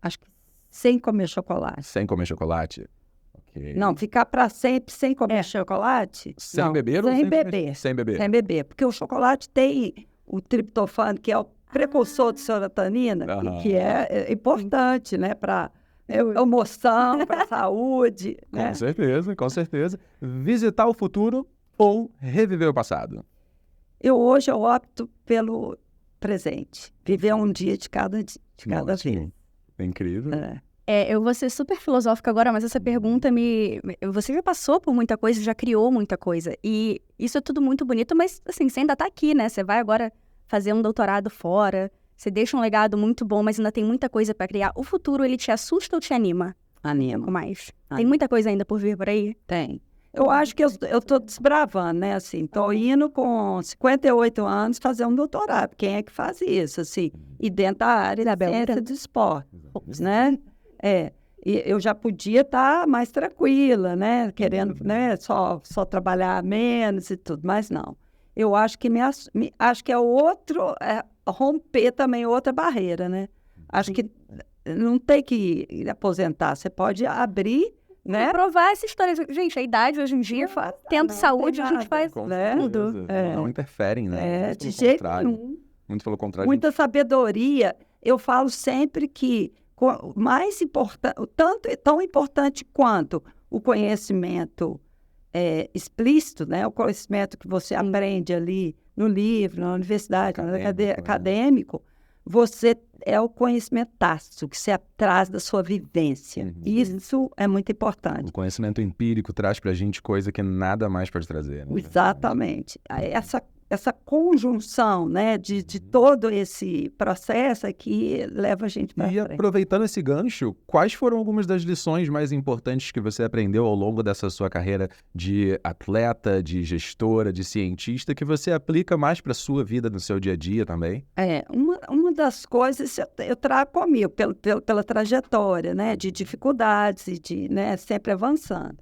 [SPEAKER 3] Acho que sem comer chocolate.
[SPEAKER 1] Sem comer chocolate, ok.
[SPEAKER 3] Não, ficar para sempre sem comer chocolate?
[SPEAKER 1] Sem beber ou
[SPEAKER 3] sem beber?
[SPEAKER 1] Sem beber.
[SPEAKER 3] Sem beber, porque o chocolate tem o triptofano, que é o precursor de serotonina, que é importante, né, para emoção, para a saúde.
[SPEAKER 1] Com certeza, com certeza. Visitar o futuro ou reviver o passado?
[SPEAKER 3] Hoje eu opto pelo presente. Viver um dia de cada vez.
[SPEAKER 1] É incrível.
[SPEAKER 2] Eu vou ser super filosófica agora, mas essa pergunta Você já passou por muita coisa, já criou muita coisa. E isso é tudo muito bonito, mas assim, você ainda tá aqui, né? Você vai agora fazer um doutorado fora, você deixa um legado muito bom, mas ainda tem muita coisa para criar. O futuro, ele te assusta ou te anima?
[SPEAKER 3] Anima.
[SPEAKER 2] Mais. Tem muita coisa ainda por vir por aí?
[SPEAKER 3] Tem. Eu acho que eu tô desbravando, né? Assim, tô indo com 58 anos fazer um doutorado. Quem é que faz isso, assim? E dentro da área da ciência do esporte, né? E eu já podia estar mais tranquila, né? Querendo, né? Só trabalhar menos e tudo, mas não. Eu acho que acho que é romper também outra barreira, né? Acho que não tem que aposentar, você pode abrir, né?
[SPEAKER 2] Provar essa história. Gente, a idade hoje em dia, tendo saúde, a gente faz tudo.
[SPEAKER 1] Não interferem, né?
[SPEAKER 3] De jeito nenhum.
[SPEAKER 1] Muito pelo contrário.
[SPEAKER 3] Muita sabedoria. Eu falo sempre que mais importante, tão importante quanto o conhecimento explícito, né? O conhecimento que você aprende ali no livro, na universidade, no acadêmico, você é o conhecimento tácito que você traz da sua vivência. Isso é muito importante.
[SPEAKER 1] O conhecimento empírico traz pra gente coisa que nada mais pode trazer. Né?
[SPEAKER 3] Exatamente. Essa conjunção, né, de todo esse processo que leva a gente para frente.
[SPEAKER 1] E aproveitando esse gancho, quais foram algumas das lições mais importantes que você aprendeu ao longo dessa sua carreira de atleta, de gestora, de cientista, que você aplica mais para a sua vida no seu dia a dia também?
[SPEAKER 3] Uma das coisas eu trago comigo, pela trajetória, né, de dificuldades e de, né, sempre avançando.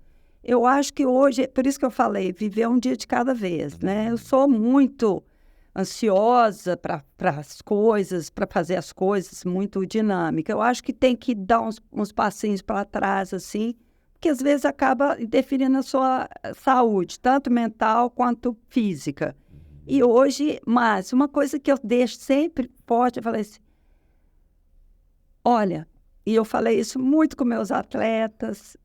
[SPEAKER 3] Eu acho que hoje, por isso que eu falei, viver um dia de cada vez, né? Eu sou muito ansiosa para as coisas, para fazer as coisas, muito dinâmica. Eu acho que tem que dar uns passinhos para trás, assim, porque às vezes acaba interferindo na sua saúde, tanto mental quanto física. E hoje, mas uma coisa que eu deixo sempre forte, eu falei assim, olha... E eu falei isso muito com meus atletas.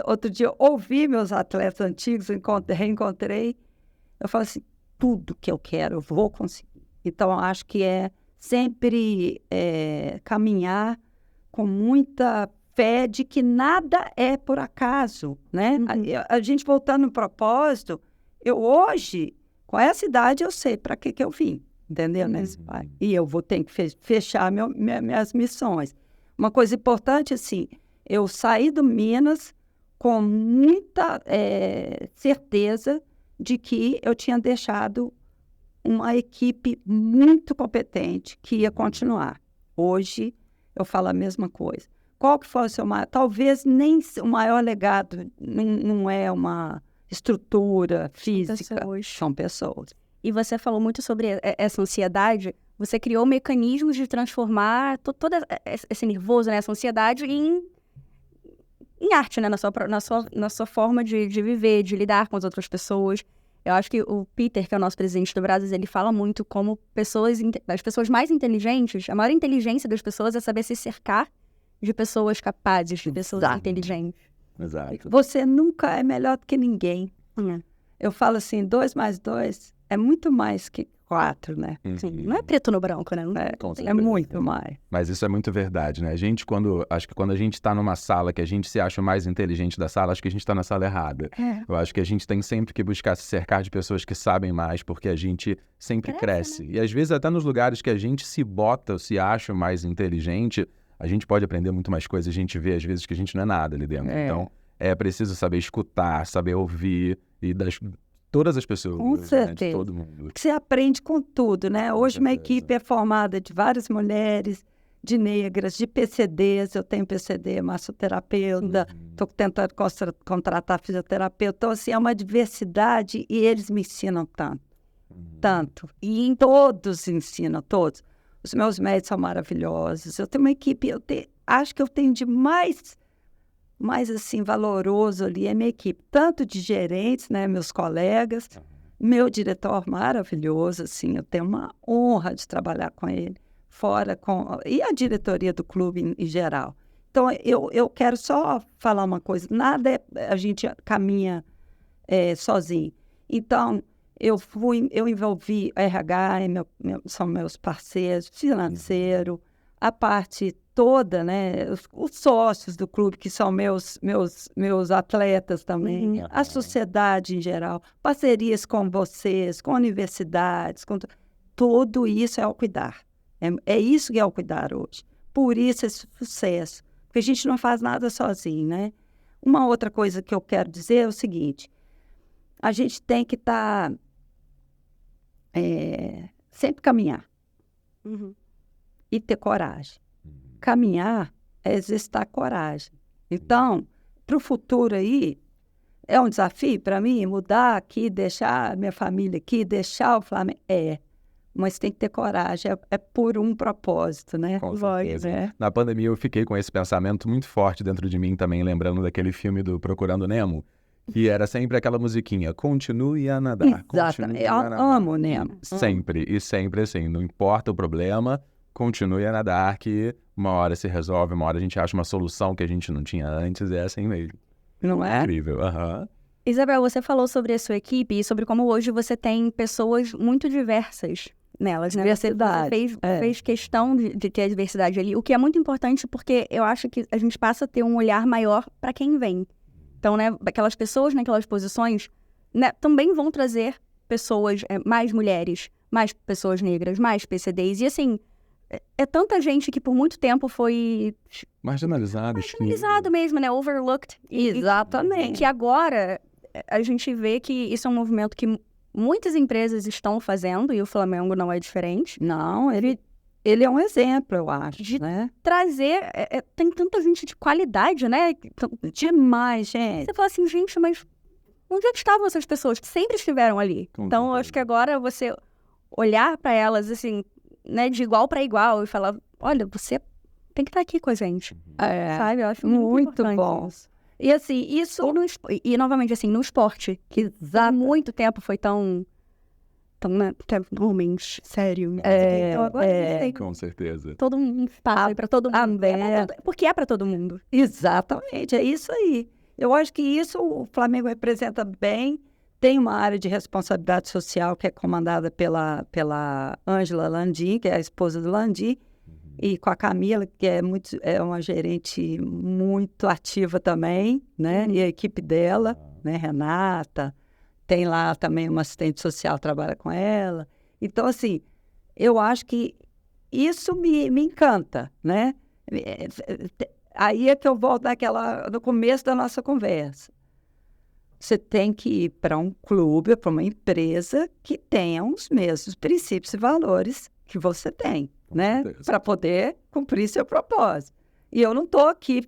[SPEAKER 3] Outro dia, ouvi meus atletas antigos, reencontrei. Eu falei assim, tudo que eu quero, eu vou conseguir. Então, eu acho que é sempre caminhar com muita fé de que nada é por acaso, né? A gente voltando no propósito, eu hoje, com essa idade, eu sei para que eu vim, entendeu, né? E eu vou ter que fechar minhas missões. Uma coisa importante, assim, eu saí do Minas com muita certeza de que eu tinha deixado uma equipe muito competente que ia continuar. Hoje, eu falo a mesma coisa. Qual que foi o seu maior... Talvez nem o maior legado não é uma estrutura física, são pessoas.
[SPEAKER 2] E você falou muito sobre essa ansiedade. Você criou mecanismos de transformar todo esse nervoso, né, essa ansiedade em arte, né, na sua forma de viver, de lidar com as outras pessoas. Eu acho que o Peter, que é o nosso presidente do Brasil, ele fala muito como as pessoas mais inteligentes, a maior inteligência das pessoas é saber se cercar de pessoas capazes, de pessoas inteligentes.
[SPEAKER 1] Exato.
[SPEAKER 3] Você nunca é melhor do que ninguém. Eu falo assim, 2 mais 2 é muito mais que 4, né?
[SPEAKER 2] Sim, não é preto no branco, né?
[SPEAKER 3] É muito mais.
[SPEAKER 1] Mas isso é muito verdade, né? Acho que quando a gente está numa sala que a gente se acha o mais inteligente da sala, acho que a gente está na sala errada. Eu acho que a gente tem sempre que buscar se cercar de pessoas que sabem mais, porque a gente sempre cresce. Né? E às vezes até nos lugares que a gente se bota ou se acha o mais inteligente, a gente pode aprender muito mais coisas. A gente vê às vezes que a gente não é nada ali dentro. Então, é preciso saber escutar, saber ouvir e todas as pessoas,
[SPEAKER 3] com certeza, né,
[SPEAKER 1] de todo mundo.
[SPEAKER 3] Porque você aprende com tudo, né? Hoje uma equipe é formada de várias mulheres, de negras, de PCDs, eu tenho PCD, massoterapeuta, estou tentando contratar fisioterapeuta, então assim, é uma diversidade e eles me ensinam tanto. E todos ensinam, todos. Os meus médicos são maravilhosos, eu tenho uma equipe, acho que eu tenho de mais assim, valoroso ali é minha equipe, tanto de gerentes, né, meus colegas, meu diretor maravilhoso, assim, eu tenho uma honra de trabalhar com ele, e a diretoria do clube em geral. Então, eu quero só falar uma coisa, nada a gente caminha sozinho. Então, eu envolvi RH, são meus parceiros, financeiro, a parte toda, né, os sócios do clube, que são meus atletas também, a sociedade em geral, parcerias com vocês, com universidades, tudo isso é ao cuidar. É isso que é ao cuidar hoje. Por isso esse sucesso, porque a gente não faz nada sozinho, né? Uma outra coisa que eu quero dizer é o seguinte, a gente tem que estar sempre caminhar e ter coragem. Caminhar é exercitar coragem. Então, para o futuro aí, é um desafio para mim mudar aqui, deixar minha família aqui, deixar o Flamengo. Mas tem que ter coragem, é por um propósito, né?
[SPEAKER 1] Com certeza. Na pandemia eu fiquei com esse pensamento muito forte dentro de mim também, lembrando daquele filme do Procurando Nemo, que era sempre aquela musiquinha, continue a nadar.
[SPEAKER 3] Exatamente, eu amo Nemo.
[SPEAKER 1] Sempre, e sempre assim, não importa o problema, continue a nadar, que uma hora se resolve, uma hora a gente acha uma solução que a gente não tinha antes, é assim mesmo.
[SPEAKER 3] Não é?
[SPEAKER 1] Incrível,
[SPEAKER 2] Isabel, você falou sobre a sua equipe e sobre como hoje você tem pessoas muito diversas nelas, né?
[SPEAKER 3] Diversidade.
[SPEAKER 2] Você fez questão de ter a diversidade ali, o que é muito importante porque eu acho que a gente passa a ter um olhar maior para quem vem. Então, né, aquelas pessoas naquelas posições, né, também vão trazer pessoas, mais mulheres, mais pessoas negras, mais PCDs. E assim, é tanta gente que por muito tempo foi
[SPEAKER 1] Marginalizado
[SPEAKER 2] mesmo, né? Overlooked.
[SPEAKER 3] Exatamente.
[SPEAKER 2] E que agora a gente vê que isso é um movimento que muitas empresas estão fazendo, e o Flamengo não é diferente.
[SPEAKER 3] Não, ele é um exemplo, eu acho, né?
[SPEAKER 2] Trazer, tem tanta gente de qualidade, né?
[SPEAKER 3] Demais, gente.
[SPEAKER 2] Você fala assim, gente, mas onde é que estavam essas pessoas que sempre estiveram ali? Então, eu acho que agora você olhar para elas, assim, né, de igual para igual e falar, olha, você tem que estar aqui com a gente, sabe? Eu acho muito
[SPEAKER 3] bom.
[SPEAKER 2] Isso.
[SPEAKER 3] E assim, isso...
[SPEAKER 2] E novamente, assim, no esporte, que há muito tempo foi tão né, homens, sério. Então agora
[SPEAKER 1] com certeza.
[SPEAKER 2] Todo mundo espaço para todo mundo. Porque é para todo mundo.
[SPEAKER 3] Exatamente, é isso aí. Eu acho que isso o Flamengo representa bem. Tem uma área de responsabilidade social que é comandada pela Ângela Landim, que é a esposa do Landim, e com a Camila, que é uma gerente muito ativa também, né? E a equipe dela, né? Renata, tem lá também uma assistente social que trabalha com ela. Então, assim, eu acho que isso me encanta, né? Aí é que eu volto no começo da nossa conversa. Você tem que ir para um clube, para uma empresa que tenha os mesmos princípios e valores que você tem, né? Para poder cumprir seu propósito. E eu não estou aqui,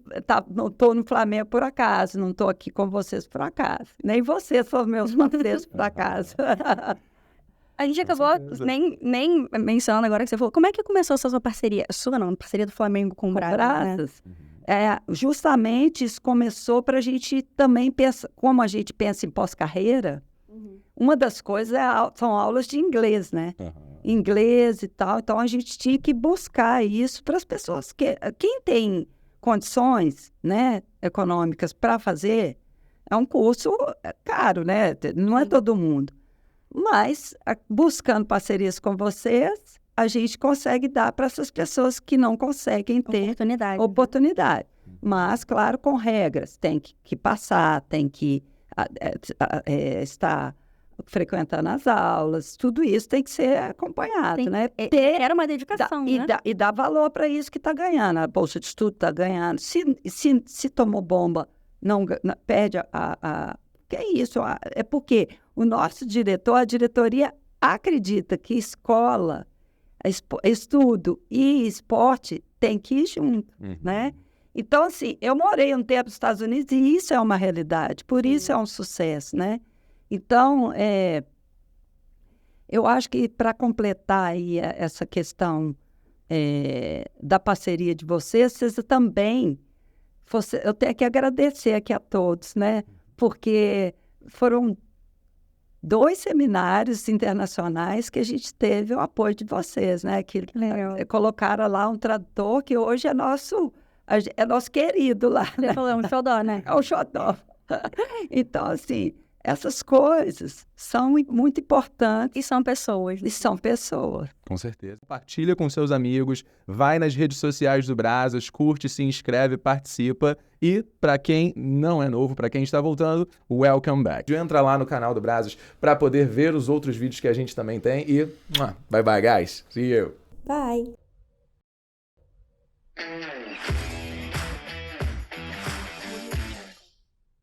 [SPEAKER 3] não estou no Flamengo por acaso, não estou aqui com vocês por acaso. Nem vocês são meus parceiros por acaso.
[SPEAKER 2] A gente acabou nem mencionando agora que você falou. Como é que começou essa sua parceria? Parceria do Flamengo com o Brazos.
[SPEAKER 3] Né? Justamente isso começou para a gente também pensar, como a gente pensa em pós-carreira, uma das coisas são aulas de inglês, né? Inglês e tal. Então, a gente tinha que buscar isso para as pessoas. Quem tem condições, né, econômicas para fazer, é um curso caro, né? Não é todo mundo. Mas, buscando parcerias com vocês, a gente consegue dar para essas pessoas que não conseguem ter oportunidade. Mas, claro, com regras. Tem que passar, tem que estar frequentando as aulas. Tudo isso tem que ser acompanhado, né?
[SPEAKER 2] Era uma dedicação, né?
[SPEAKER 3] E dar valor para isso que está ganhando. A bolsa de estudo está ganhando. Se tomou bomba, não perde que é isso? É porque o nosso diretor, a diretoria, acredita que escola, estudo e esporte tem que ir junto, né? Então, assim, eu morei um tempo nos Estados Unidos e isso é uma realidade, por isso é um sucesso, né? Então, eu acho que para completar aí essa questão da parceria de vocês também, eu tenho que agradecer aqui a todos, né? Porque foram 2 seminários internacionais que a gente teve o apoio de vocês, né? Que colocaram lá um tradutor que hoje é nosso querido lá.
[SPEAKER 2] Você falou, é um xodó, né?
[SPEAKER 3] É um xodó. Então, assim, essas coisas são muito importantes.
[SPEAKER 2] E são pessoas.
[SPEAKER 3] E são pessoas.
[SPEAKER 1] Com certeza. Compartilha com seus amigos, vai nas redes sociais do Brazos, curte, se inscreve, participa. E, para quem não é novo, para quem está voltando, welcome back. Entra lá no canal do Brazos para poder ver os outros vídeos que a gente também tem. E, bye bye, guys. See you.
[SPEAKER 2] Bye.